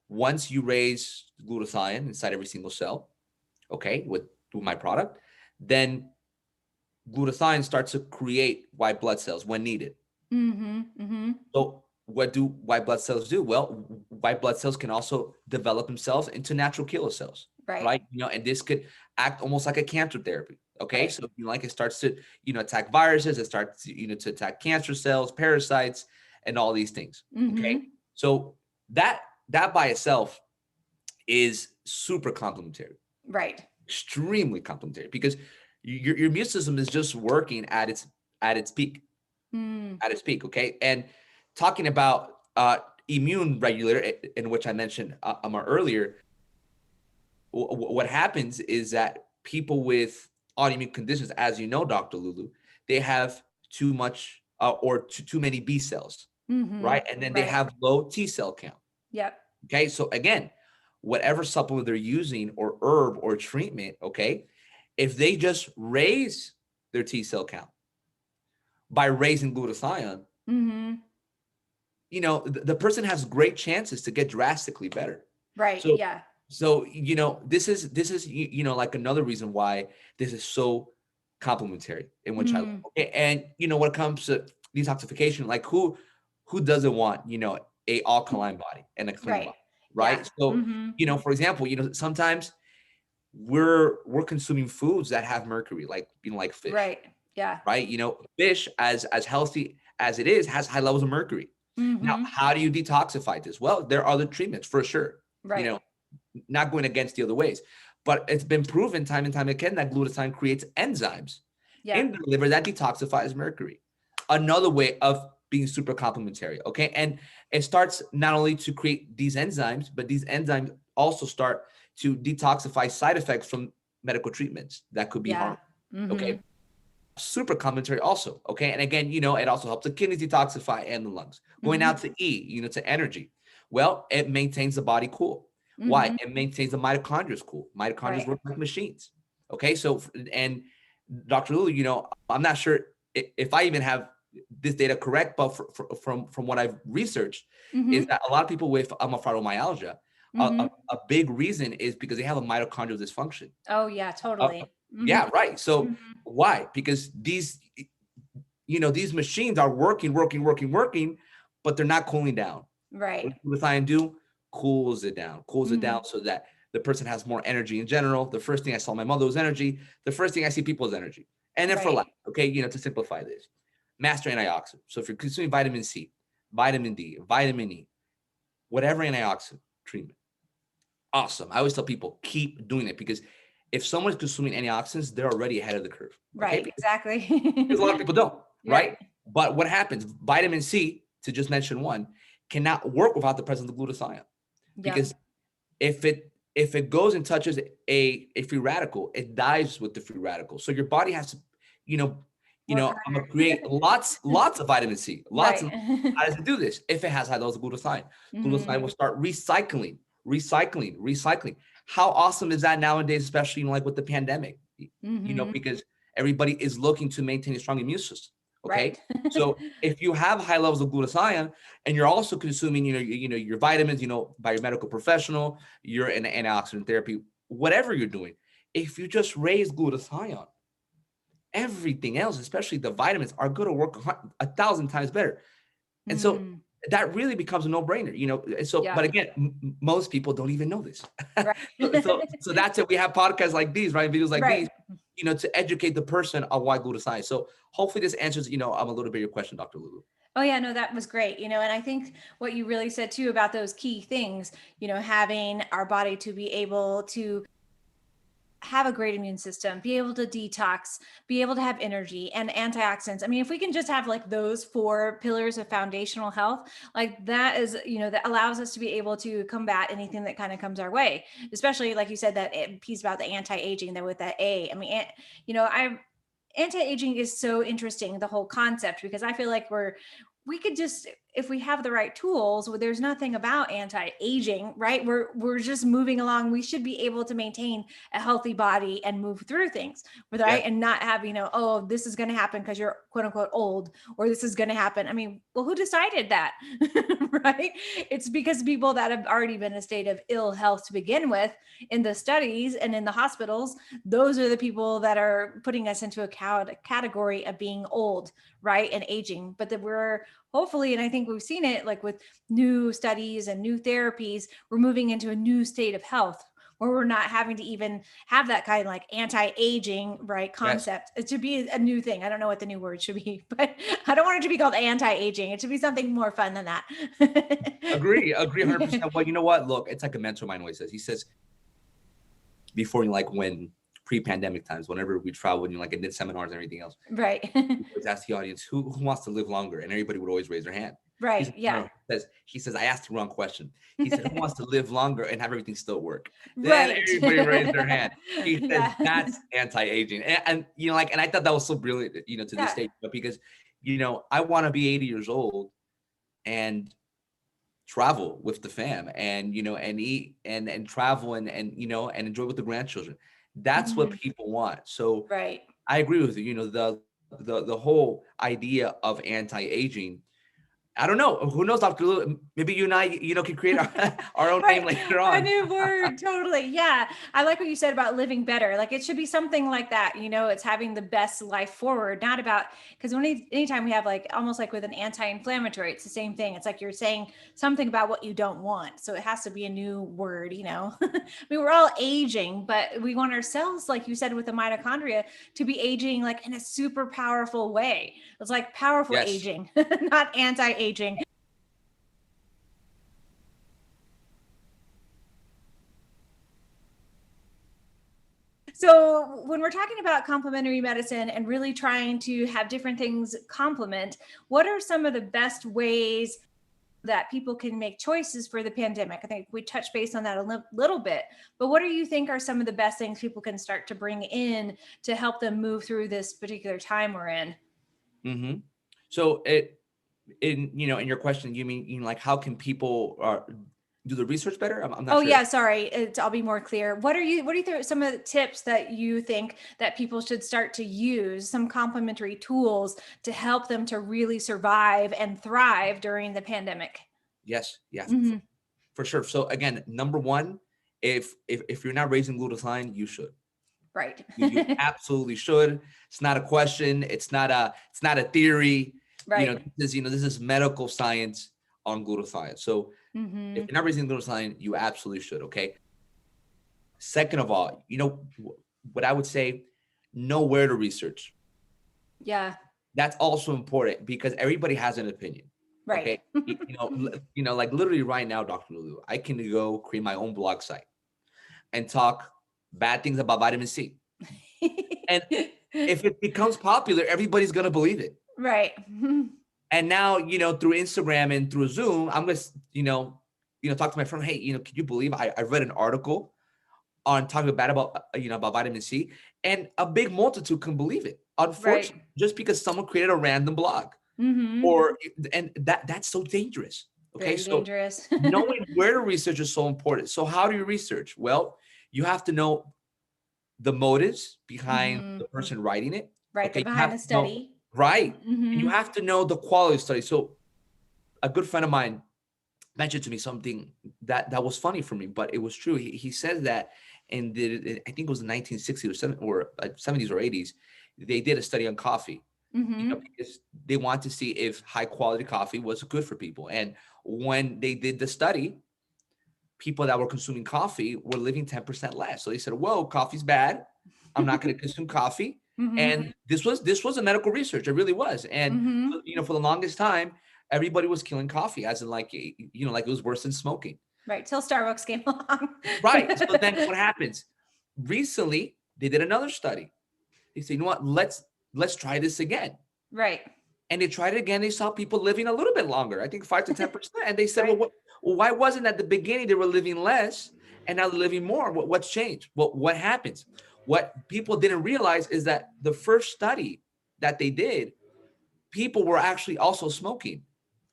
once you raise glutathione inside every single cell? Okay, with my product, then glutathione starts to create white blood cells when needed. So what do white blood cells do? Well, white blood cells can also develop themselves into natural killer cells, right? And this could act almost like a cancer therapy. Okay, so like it starts to attack viruses, it starts to attack cancer cells, parasites, and all these things. Okay, so that by itself is super complementary, Right. extremely complementary, because your immune system is just working at its peak, okay. And talking about immune regulator, in which I mentioned earlier, what happens is that people with autoimmune conditions, as you know, Dr. Lulu, they have too much or too many B cells, right? And then they have low T cell count. Yep. Okay, so again, whatever supplement they're using or herb or treatment, okay, if they just raise their T cell count by raising glutathione, the person has great chances to get drastically better. Right. So, Yeah. So, this is like another reason why this is so complementary, in which I love. Okay. And when it comes to detoxification, like who doesn't want, a alkaline body and a clean body, right? Yeah. So, for example, sometimes we're consuming foods that have mercury, like like fish. Right. Yeah. Right. Fish, as healthy as it is, has high levels of mercury. Now, how do you detoxify this? Well, there are other treatments for sure. Right. Not going against the other ways, but it's been proven time and time again that glutathione creates enzymes in the liver that detoxifies mercury. Another way of being super complementary. Okay. And it starts not only to create these enzymes, but these enzymes also start to detoxify side effects from medical treatments that could be harmful. Okay. Super complementary also. Okay. And again, it also helps the kidneys detoxify and the lungs. Going out to E, to energy. Well, it maintains the body cool. Why? It maintains the mitochondria cool. Mitochondria work like machines. Okay. So, and Dr. Lulu, I'm not sure if I even have this data correct, but from what I've researched, is that a lot of people with fibromyalgia, a big reason is because they have a mitochondrial dysfunction. Oh yeah, totally. Yeah, right. So why? Because these machines are working, but they're not cooling down. Right. What does glutathione do? Cools it down so that the person has more energy in general. The first thing I saw my mother was energy. The first thing I see people is energy. And then for life, okay, to simplify this, master antioxidant. So if you're consuming vitamin C, vitamin D, vitamin E, whatever antioxidant treatment, awesome. I always tell people, keep doing it, because if someone's consuming antioxidants, they're already ahead of the curve. Okay? Right, exactly. Because a lot of people don't, right? But what happens? Vitamin C, to just mention one, cannot work without the presence of glutathione. Because if it goes and touches a free radical, it dies with the free radical. So your body has to, I'm gonna create lots of vitamin C. How does it do this? If it has high levels of glutathione, glutathione will start recycling. How awesome is that nowadays, especially like with the pandemic? Because everybody is looking to maintain a strong immune system. Okay. Right. So if you have high levels of glutathione and you're also consuming, your vitamins, by your medical professional, you're in antioxidant therapy, whatever you're doing, if you just raise glutathione, everything else, especially the vitamins, are going to work 1,000 times better. And so that really becomes a no-brainer, And so, but again, most people don't even know this. Right. so that's it. We have podcasts like these, right? Videos like these, to educate the person on why glutathione. So hopefully this answers, a little bit your question, Dr. Lulu. Oh yeah, no, that was great. And I think what you really said too about those key things, having our body to be able to have a great immune system, be able to detox, be able to have energy and antioxidants. I mean, if we can just have like those four pillars of foundational health, like that is, that allows us to be able to combat anything that kind of comes our way, especially like you said, that piece about the anti-aging, that with that A. I mean, I anti-aging is so interesting, the whole concept, because I feel like we could just, if we have the right tools, well, there's nothing about anti-aging, right? We're just moving along. We should be able to maintain a healthy body and move through things, right? Yes, And not have, oh, this is going to happen because you're quote unquote old, or this is going to happen. I mean, well, who decided that? Right? It's because people that have already been in a state of ill health to begin with in the studies and in the hospitals, those are the people that are putting us into a category of being old, right? And aging. But that we're hopefully, and I think we've seen it like with new studies and new therapies, we're moving into a new state of health where we're not having to even have that kind of like anti-aging, right, yes. concept. It should be a new thing. I don't know what the new word should be, but I don't want it to be called anti-aging. It should be something more fun than that. Agree 100%. Well, you know what? Look, it's like a mentor of mine always says. He says, before, like when pre-pandemic times, whenever we traveled and like I did seminars and everything else, Right. he always asked the audience who wants to live longer, and everybody would always raise their hand. He Right. said, Yeah. no, he says, I asked the wrong question. He said, who wants to live longer and have everything still work? Then Right. everybody raised their hand. He says Yeah. that's anti-aging, and and I thought that was so brilliant, to this Yeah. stage, because I want to be 80 years old and travel with the fam, and and eat and travel and enjoy with the grandchildren. That's what Mhm. people want. So Right. I agree with you. The whole idea of anti-aging. I don't know. Who knows, Dr. Lou? Maybe you and I, can create our own name Right. later A on. new word. Totally. Yeah. I like what you said about living better. Like it should be something like that. It's having the best life forward, not about, because anytime we have like almost like with an anti-inflammatory, it's the same thing. It's like you're saying something about what you don't want. So it has to be a new word. I mean, we're all aging, but we want ourselves, like you said, with the mitochondria to be aging like in a super powerful way. It's like powerful Yes. aging, not anti-aging. So, when we're talking about complementary medicine and really trying to have different things complement, what are some of the best ways that people can make choices for the pandemic? I think we touched base on that a little bit, but what do you think are some of the best things people can start to bring in to help them move through this particular time we're in? hmm So in your question, you mean, like how can people do the research better? I'm not Oh sure. yeah, sorry. I'll be more clear. What do you think some of the tips that you think that people should start to use, some complementary tools to help them to really survive and thrive during the pandemic? Yes. Yeah. Hmm. For sure. So again, number one, if you're not raising glutathione, you should. Right. You absolutely should. It's not a question. It's not a theory. Right. This is medical science on glutathione. So if Hmm. you're not raising glutathione, you absolutely should. Okay. Second of all, what I would say, know where to research. Yeah. That's also important because everybody has an opinion. Right. Okay. Like literally right now, Dr. Lulu, I can go create my own blog site and talk bad things about vitamin C. And if it becomes popular, everybody's gonna believe it. Right. And now, through Instagram and through Zoom, I'm gonna, talk to my friend. Hey, can you believe I read an article on talking bad about, about vitamin C, and a big multitude can believe it. Right. Unfortunately, just because someone created a random blog, Hmm. or and that's so dangerous. Okay, Very so dangerous. knowing where to research is so important. So how do you research? Well, you have to know the motives behind Hmm. the person writing it. Right. Okay, The you behind have the to know, study. right, and you Hmm. have to know the quality of study. So a good friend of mine mentioned to me something that was funny for me, but it was true. He says that I think it was the 1960s or 70s or 80s, they did a study on coffee. Hmm. Because they want to see if high quality coffee was good for people. And when they did the study, people that were consuming coffee were living 10% less. So they said, whoa, coffee's bad. I'm not going to consume coffee. Mhm. And this was a medical research. It really was. And Mhm. for the longest time, everybody was killing coffee, as in like like it was worse than smoking. Right, till Starbucks came along. Right. So then what happens? Recently, they did another study. They said, you know what? Let's try this again. Right. And they tried it again. They saw people living a little bit longer, I think 5 to 10%. And they said, Right. well, why wasn't at the beginning they were living less and now they're living more? What's changed? Well, what happens? What people didn't realize is that the first study that they did, people were actually also smoking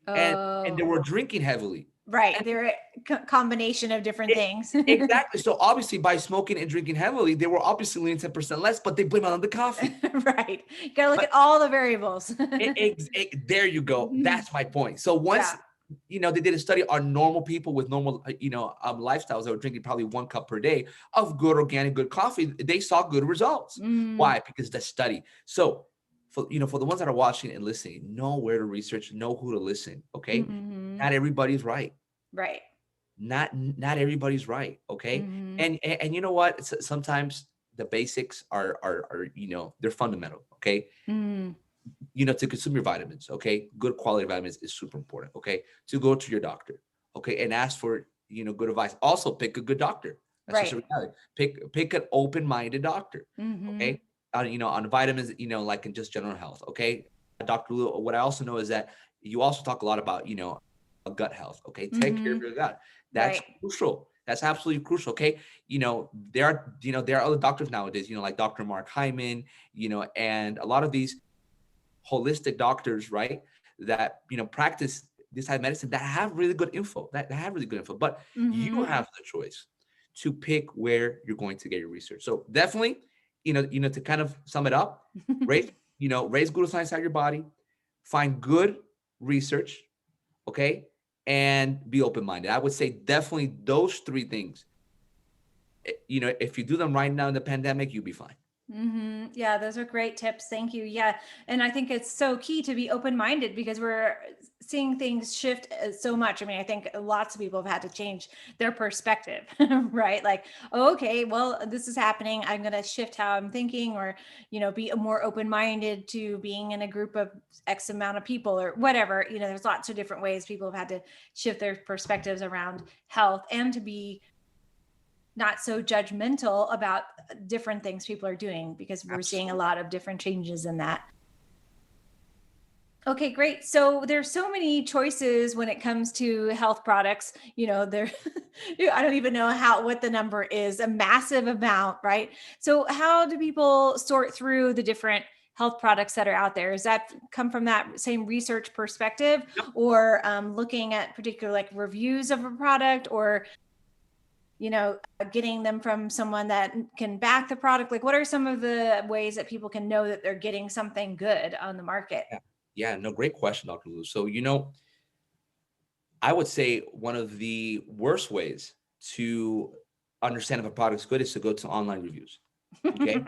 and they Oh, were drinking heavily. right, And they're a combination of different it, things. exactly. So obviously by smoking and drinking heavily, they were obviously leaning 10% less, but they blame it on the coffee. Right. You gotta look But at all the variables. there you go. That's my point. So once Yeah. they did a study on normal people with normal lifestyles that were drinking probably 1 cup per day of good organic good coffee, they saw good results. Mm. Why? Because the study. So for the ones that are watching and listening, know where to research, know who to listen. Okay, Mhm. not everybody's right. Right. Not everybody's right. Okay, Mhm. and you know what? Sometimes the basics are they're fundamental. Okay, Mm. to consume your vitamins, okay, good quality vitamins is super important. Okay, to go to your doctor, okay, and ask for good advice. Also pick a good doctor. That's just Right. a reality. Pick an open-minded doctor. Mhm. Okay, on vitamins, like in just general health. Okay, Dr. Lou, what I also know is that you also talk a lot about gut health. Okay, take care of Mhm. your gut. That's Right. crucial. That's absolutely crucial. Okay, there are other doctors nowadays, like Dr. Mark Hyman, and a lot of these holistic doctors, right? That practice this type of medicine that have really good info, that have really good info. But you Mhm. have the choice to pick where you're going to get your research. So definitely, to kind of sum it up, raise glutathione inside your body, find good research, okay, and be open-minded. I would say definitely those three things. If you do them right now in the pandemic, you'll be fine. Yeah, those are great tips. Thank you. Yeah. And I think it's so key to be open minded because we're seeing things shift so much. I mean, I think lots of people have had to change their perspective, right? Like, oh, okay, well, this is happening. I'm going to shift how I'm thinking or, be more open minded to being in a group of X amount of people or whatever. There's lots of different ways people have had to shift their perspectives around health and to be not so judgmental about different things people are doing because we're seeing a Absolutely. lot of different changes in that. Okay, great. So there's so many choices when it comes to health products. There I don't even know what the number is, a massive amount, right? So how do people sort through the different health products that are out there? Does that come from that same research perspective or looking at particular like reviews of a product or getting them from someone that can back the product? Like, what are some of the ways that people can know that they're getting something good on the market? Yeah. Yeah, no, great question, Dr. Lou. So, I would say one of the worst ways to understand if a product's good is to go to online reviews. Okay.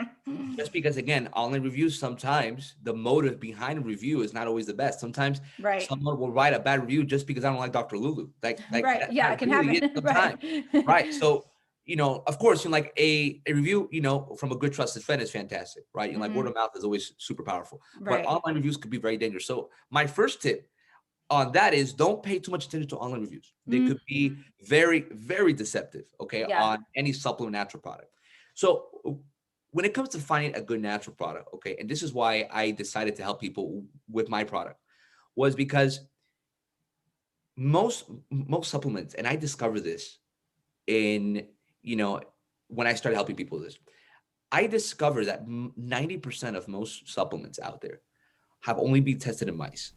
Just because, again, online reviews, sometimes the motive behind a review is not always the best. Sometimes Right. someone will write a bad review just because I don't like Dr. Lulu. Like Right. that, Yeah, that it can really is happen. sometimes. Right. Right. So, of course, like a review, from a good trusted friend is fantastic, right? Like word Mhm. of mouth is always super powerful, but Right. online reviews could be very dangerous. So my first tip on that is don't pay too much attention to online reviews. They Mm, could be very, very deceptive, okay, yeah. on any supplement natural product. So when it comes to finding a good natural product, okay, and this is why I decided to help people with my product, was because most supplements, and I discovered this in, you know, when I started helping people with this, I discovered that 90% of most supplements out there have only been tested in mice.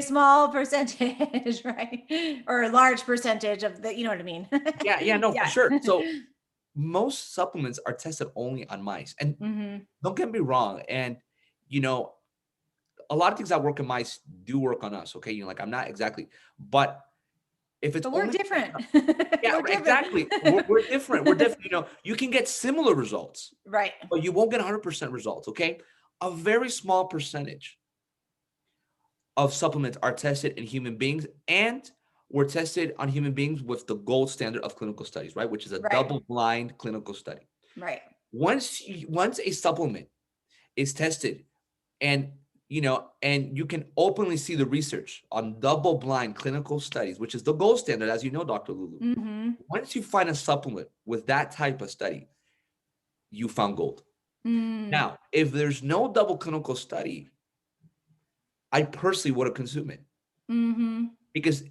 Small percentage, right? Or a large percentage of the, you know what I mean? Yeah, no, for Yeah. sure. So most supplements are tested only on mice. And Hmm. don't get me wrong. And, you know, a lot of things that work in mice do work on us. Okay. Like I'm not exactly, but if it's But we're only, different. yeah, We're different. exactly. We're different. We're different. You can get similar results, Right. but you won't get 100% results. Okay. A very small percentage of supplements are tested in human beings and were tested on human beings with the gold standard of clinical studies, right? Which is a Right. double blind clinical study. Right. Once a supplement is tested, and and you can openly see the research on double-blind clinical studies, which is the gold standard, as you know, Dr. Lulu. Mm-hmm. Once you find a supplement with that type of study, you found gold. Mm. Now, if there's no double clinical study, I personally wouldn't consume it Mm-hmm. because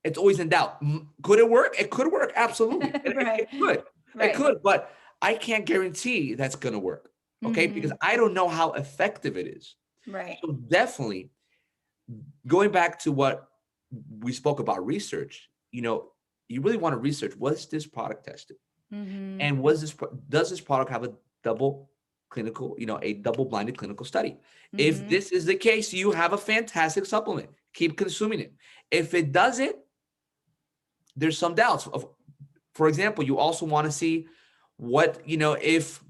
it's always in doubt. Could it work? It could work, absolutely. It Right. could. It Right. could, but I can't guarantee that's going to work. Okay, because Mm-hmm. I don't know how effective it is. Right. So definitely, going back to what we spoke about research, you really want to research, was this product tested? Mm-hmm. And does this product have a double clinical, a double blinded clinical study? If Mm-hmm. this is the case, you have a fantastic supplement. Keep consuming it. If it doesn't, there's some doubts. For example, you also want to see what, if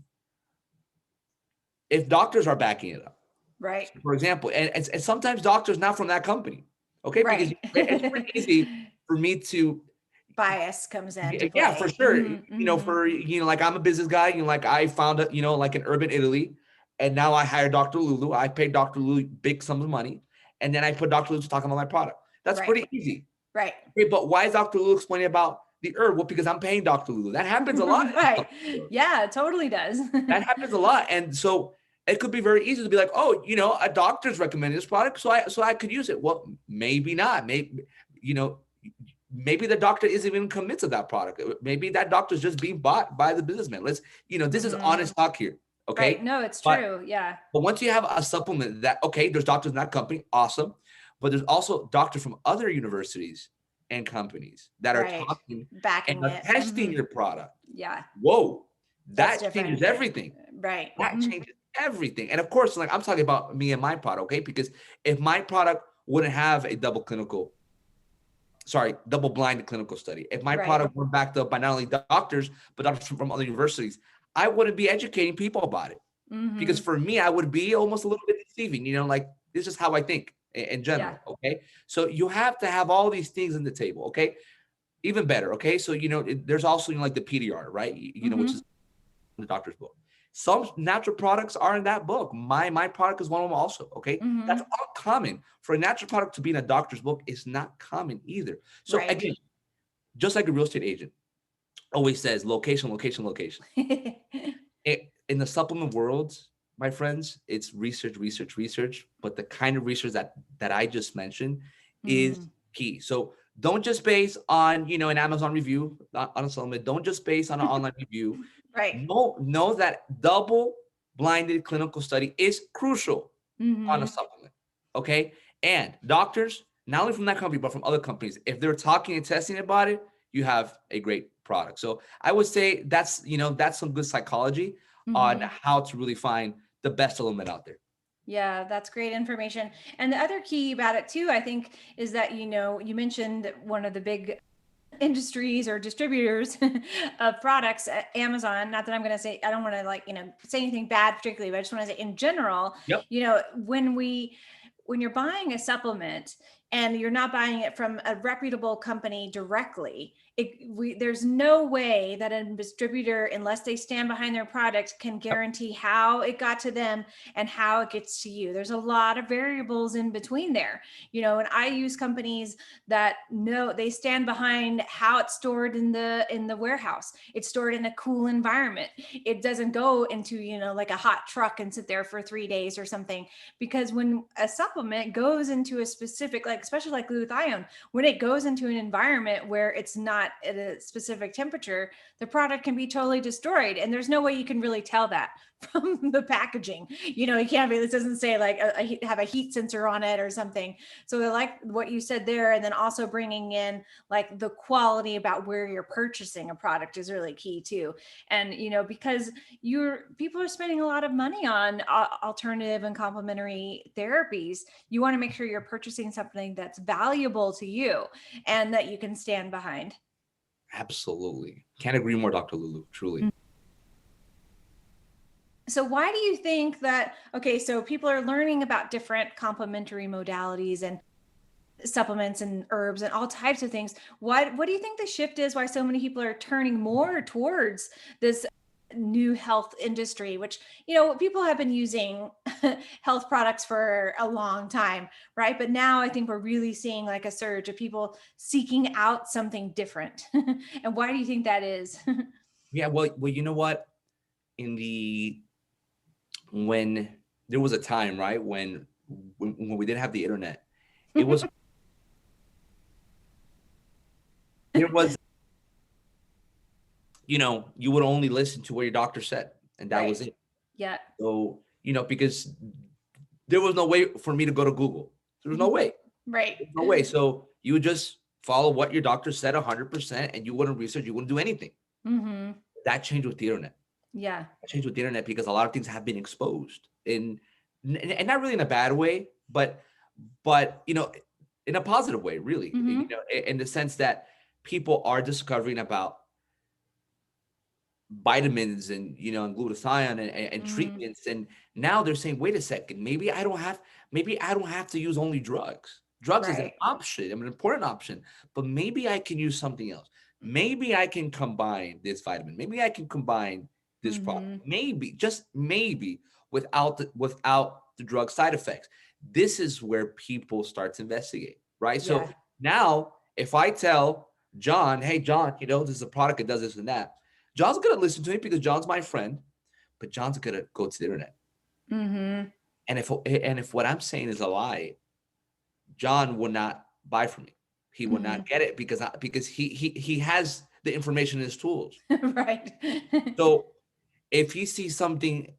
doctors are backing it up. Right. For example, and sometimes doctors not from that company. Okay, because Right. it's pretty easy for me to, Bias comes into yeah, for play. sure. Mm-hmm. Mm-hmm. Like I'm a business guy, like I found it, like in urban Italy, and now I hire Dr. Lulu. I pay Dr. Lulu big sums of money, and then I put Dr. Lulu to talk about my product. That's Right. pretty easy. Right. Okay, but why is Dr. Lulu explaining about the herb? Well, because I'm paying Dr. Lulu. That happens a lot. Right. Yeah, it totally does. That happens a lot. And so it could be very easy to be like, oh, a doctor's recommending this product, so I could use it. Well, maybe not. Maybe the doctor isn't even convinced of that product. Maybe that doctor's just being bought by the businessman. This is Mm-hmm. honest talk here. Right. Okay. No, it's But true. Yeah. but once you have a supplement that, okay, there's doctors in that company, awesome. But there's also doctors from other universities and companies that are Right. talking and Backing are it. testing Mm-hmm. your product. Yeah. Whoa, That's that changes different. everything. Right. That Mm-hmm. changes everything. And of course, like I'm talking about me and my product, okay? Because if my product wouldn't have a double blinded clinical study, if my Right. product were backed up by not only doctors, but doctors from other universities, I wouldn't be educating people about it. Because Mm-hmm. for me, I would be almost a little bit deceiving, like this is how I think in Yeah. general. Okay. So you have to have all these things on the table. Okay. Even better. Okay. So, there's also, like the PDR, right? Which is Mm-hmm. the doctor's book. Some natural products are in that book. My product is one of them also. Okay. That's Mm-hmm. all common. For a natural product to be in a doctor's book is not common either. So Right. again, just like a real estate agent always says, location, location, location. In the supplement world, my friends, it's research, research, research. But the kind of research that I just mentioned is Mm-hmm. key. So don't just base on, an Amazon review on a supplement. Don't just base on an online review. Right. Know that double blinded clinical study is crucial on a Mm-hmm. supplement. Okay. And doctors, not only from that company, but from other companies, if they're talking and testing about it, you have a great product. So I would say that's some good psychology on Mm-hmm. how to really find the best supplement out there. Yeah, that's great information. And the other key about it too, I think, is that, you mentioned one of the big industries or distributors of products, Amazon. Not that I'm going to say, I don't want to say anything bad particularly, but I just want to say in general, Yep. When you're buying a supplement and you're not buying it from a reputable company directly, there's no way that a distributor, unless they stand behind their product, can Yep. guarantee how it got to them and how it gets to you. There's a lot of variables in between there, and I use companies that know they stand behind how it's stored in the warehouse. It's stored in a cool environment. It doesn't go into, like a hot truck and sit there for 3 days or something. Because when a supplement goes into a specific, like especially like glutathione, when it goes into an environment where it's not at a specific temperature, the product can be totally destroyed. And there's no way you can really tell that from the packaging. It can't be, this doesn't say like have a heat sensor on it or something. So I like what you said there. And then also bringing in like the quality about where you're purchasing a product is really key too. And, because people are spending a lot of money on alternative and complementary therapies, you want to make sure you're purchasing something that's valuable to you and that you can stand behind. Absolutely. Can't agree more, Dr. Lulu. Truly. So why do you think that, okay, so people are learning about different complementary modalities and supplements and herbs and all types of things. What do you think the shift is, why so many people are turning more towards this new health industry, which, people have been using health products for a long time, right? But now I think we're really seeing like a surge of people seeking out something different. And why do you think that is? Yeah, well, you know what? In the when there was a time, right, when we didn't have the internet, it was there was you would only listen to what your doctor said, and that was Right. it. Yeah. So, because there was no way for me to go to Google. There was no way. Right. There's no way. So you would just follow what your doctor said 100%, and you wouldn't research, you wouldn't do anything. Mm-hmm. That changed with the internet. Yeah. That changed with the internet because a lot of things have been exposed and not really in a bad way, but in a positive way, really. Mm-hmm. In the sense that people are discovering about vitamins and glutathione and Mm-hmm. treatments, and now they're saying, wait a second, maybe I don't have to use only drugs is an Right. option, an important option, but maybe I can use something else. Maybe I can combine this vitamin, maybe I can combine this product, Mm-hmm. maybe, just maybe, without the drug side effects. This is where people start to investigate, right? So Yeah. now if I tell John, hey John, this is a product that does this and that, John's gonna listen to me because John's my friend, but John's gonna go to the internet. Mm-hmm. And if what I'm saying is a lie, John will not buy from me. He will Mm-hmm. not get it because he has the information in his tools. Right. So if he sees something,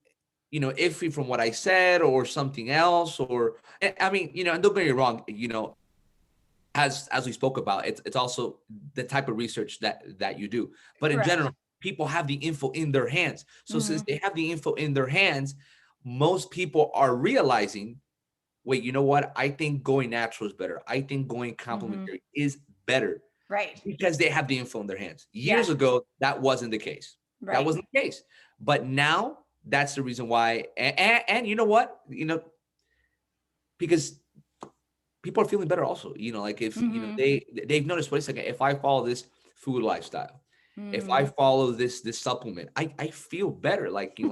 iffy from what I said or something else, or I mean, and don't get me wrong, as we spoke about, it's also the type of research that you do. But in Correct. general, people have the info in their hands. So since Mm-hmm. they have the info in their hands, most people are realizing, wait, you know what? I think going natural is better. I think going Mm-hmm. complementary is better Right. because they have the info in their hands. Yeah. Years ago, that wasn't the case. That Right. wasn't the case. But now that's the reason why. And you know what? Because people are feeling better also. Like if Mm-hmm. they've noticed, wait a second, if I follow this food lifestyle, if I Mm-hmm. follow this supplement, I feel better. Like this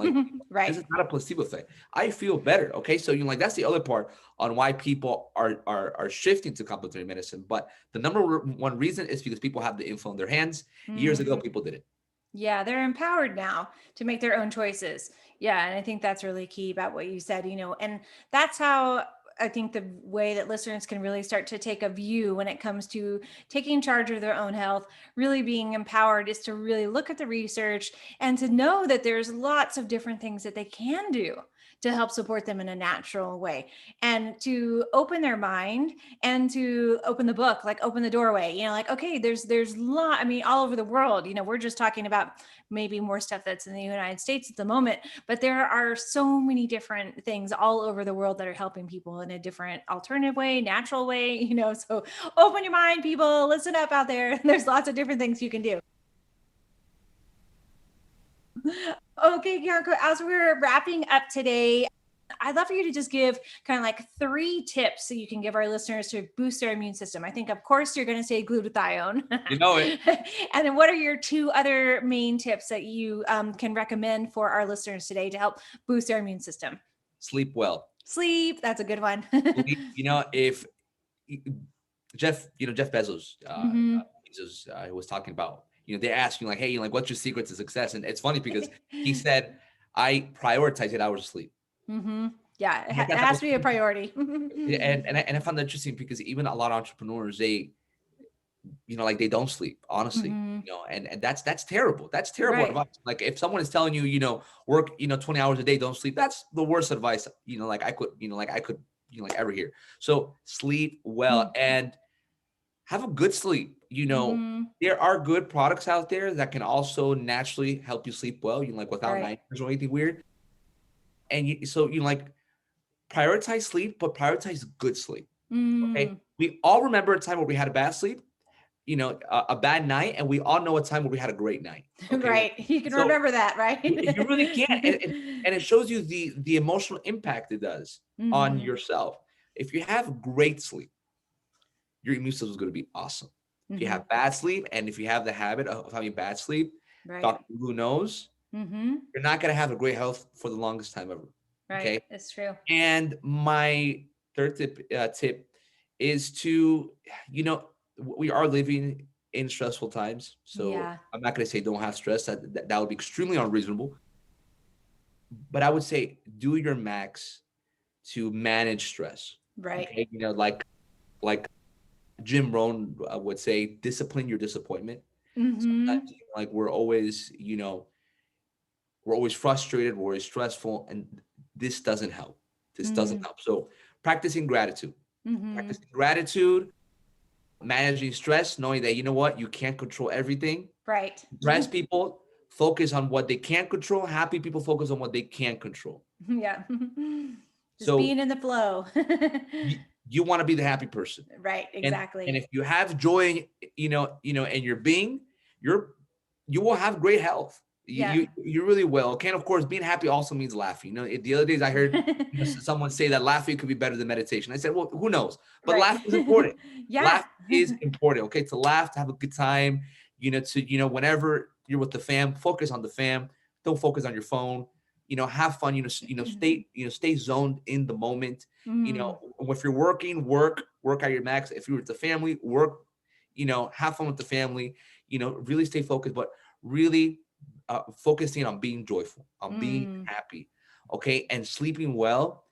Right. is not a placebo effect. I feel better. Okay. So like that's the other part on why people are shifting to complementary medicine. But the number one reason is because people have the info in their hands. Years ago, Mm-hmm. people didn't. Yeah, they're empowered now to make their own choices. Yeah, and I think that's really key about what you said, and that's how I think the way that listeners can really start to take a view when it comes to taking charge of their own health, really being empowered, is to really look at the research and to know that there's lots of different things that they can do to help support them in a natural way, and to open their mind and to open the book, like open the doorway, like, okay, there's lot, I mean, all over the world, we're just talking about maybe more stuff that's in the United States at the moment, but there are so many different things all over the world that are helping people in a different alternative way, natural way, so open your mind, people, listen up out there. There's lots of different things you can do. Okay, Bianca, as we're wrapping up today, I'd love for you to just give kind of like 3 tips that you can give our listeners to boost their immune system. I think, of course, you're going to say glutathione. You know it. And then what are your 2 other main tips that you can recommend for our listeners today to help boost their immune system? Sleep well. Sleep, that's a good one. Sleep. If Jeff Bezos, Hmm. Bezos, was talking about, they ask you like, hey, like, what's your secret to success? And it's funny because he said, I prioritize 8 hours of sleep. Hmm. Yeah, Like, it that's has to be a priority. and I found that interesting because even a lot of entrepreneurs, they, like they don't sleep, honestly, Hmm. and that's terrible. That's terrible Right. advice. Like if someone is telling you, work, 20 hours a day, don't sleep, that's the worst advice, like ever hear. So sleep well and have a good sleep. Mm-hmm. There are good products out there that can also naturally help you sleep well, like without Right. nightmares or anything weird. And like prioritize sleep, but prioritize good sleep. Okay. Mm. We all remember a time where we had a bad sleep, a bad night, and we all know a time where we had a great night. Okay. Right. You can So remember that, right? you really can. And it shows you the emotional impact it does on Hmm. yourself. If you have great sleep, your immune system is going to be awesome. If you Hmm. have bad sleep, and if you have the habit of having bad sleep, Right. Dr. Who knows, you're not going to have a great health for the longest time ever. Right. Okay. It's true. And my third tip is to, you know, we are living in stressful times. So Yeah. I'm not going to say don't have stress. That would be extremely unreasonable. But I would say do your max to manage stress. Right. Okay. You know, like Jim Rohn would say, discipline your disappointment. Sometimes like we're always frustrated, we're always stressful, and this doesn't help. This doesn't help. So practicing gratitude, practicing gratitude, managing stress, knowing that you know what, you can't control everything. Right. Stressed people focus on what they can't control. Happy people focus on what they can control. Yeah. Just So being in the flow. you want to be the happy person. Right. And Exactly. if you have joy, in your being, you're you will have great health. Yeah. You really will. Okay, and of course, being happy also means laughing. The other days I heard someone say that laughing could be better than meditation. I said, well, who knows? But Right. laughing is important. Yeah. Laughing is important. Okay, to laugh, to have a good time. Whenever you're with the fam, focus on the fam. Don't focus on your phone. Have fun. Stay zoned in the moment. If you're working, work at your max. If you're with the family, work. Have fun with the family. Really stay focused, but really focusing on being joyful, on being happy, okay, and sleeping well.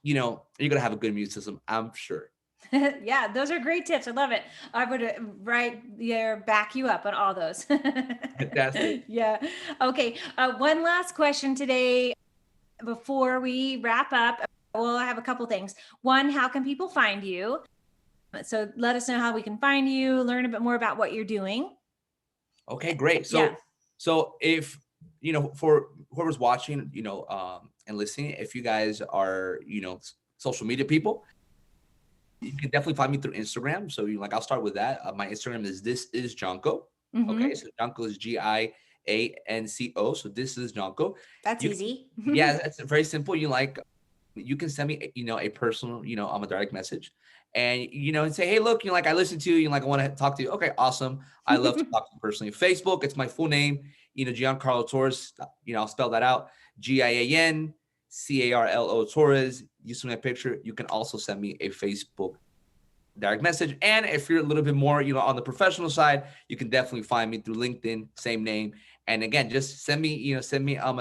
You're gonna have a good immune system, I'm sure. Yeah, those are great tips. I love it. I would right there back you up on all those. Fantastic. Yeah. Okay. One last question today before we wrap up. Well, I have a couple things. One, how can people find you? So let us know how we can find you, learn a bit more about what you're doing. Okay, great. Yeah. So if for whoever's watching, and listening, if you guys are social media people, you can definitely find me through Instagram. So I'll start with that. My Instagram is This Is Gianco. Okay, so Gianco is Gianco. So This Is Gianco. That's You easy. Yeah, that's very simple. You can send me a personal a direct message, and and say, hey, look, I listened to you, I want to talk to you. Okay, awesome. I love to talk to you personally. Facebook, it's my full name, Gian-Carlo Torres. I'll spell that out: Giancarlo Torres. You see my picture. You can also send me a Facebook direct message. And if you're a little bit more, on the professional side, you can definitely find me through LinkedIn, same name. And again, just send me a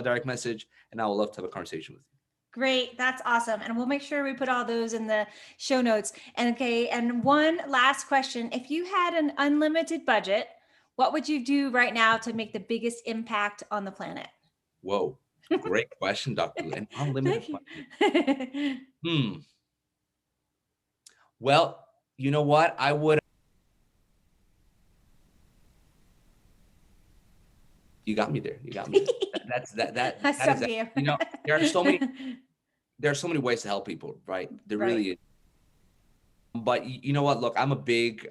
direct message, and I would love to have a conversation with you. Great. That's awesome. And we'll make sure we put all those in the show notes. And okay. And one last question. If you had an unlimited budget, what would you do right now to make the biggest impact on the planet? Whoa. Great question, Dr. Lou. An unlimited Thank you. budget. Well, you know what? I would. You got me there. You got me there. That is that. There are so many ways to help people, right? There really is. But you know what? Look, I'm a big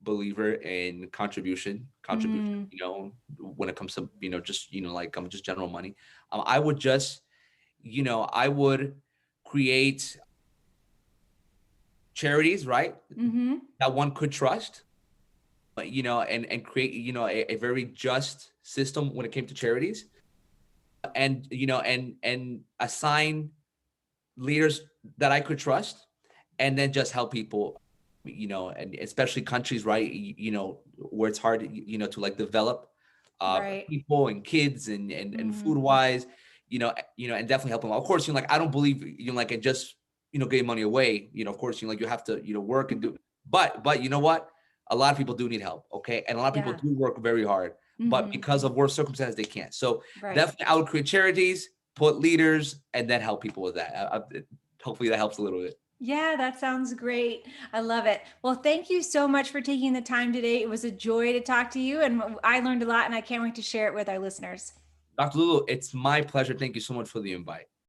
believer in contribution. When it comes to just just general money. I would create charities, right? That one could trust, and create a very just system when it came to charities, and and assign leaders that I could trust, and then just help people, and especially countries, right, where it's hard, to develop people and kids and food wise, and definitely help them. Of course, I don't believe, in just, getting money away. Of course, you have to, work and do, but you know what? A lot of people do need help. Okay. And a lot of people do work very hard, but because of work circumstances, they can't. So definitely I would create charities, put leaders, and then help people with that. Hopefully that helps a little bit. Yeah, that sounds great. I love it. Well, thank you so much for taking the time today. It was a joy to talk to you, and I learned a lot, and I can't wait to share it with our listeners. Dr. Lulu, it's my pleasure. Thank you so much for the invite.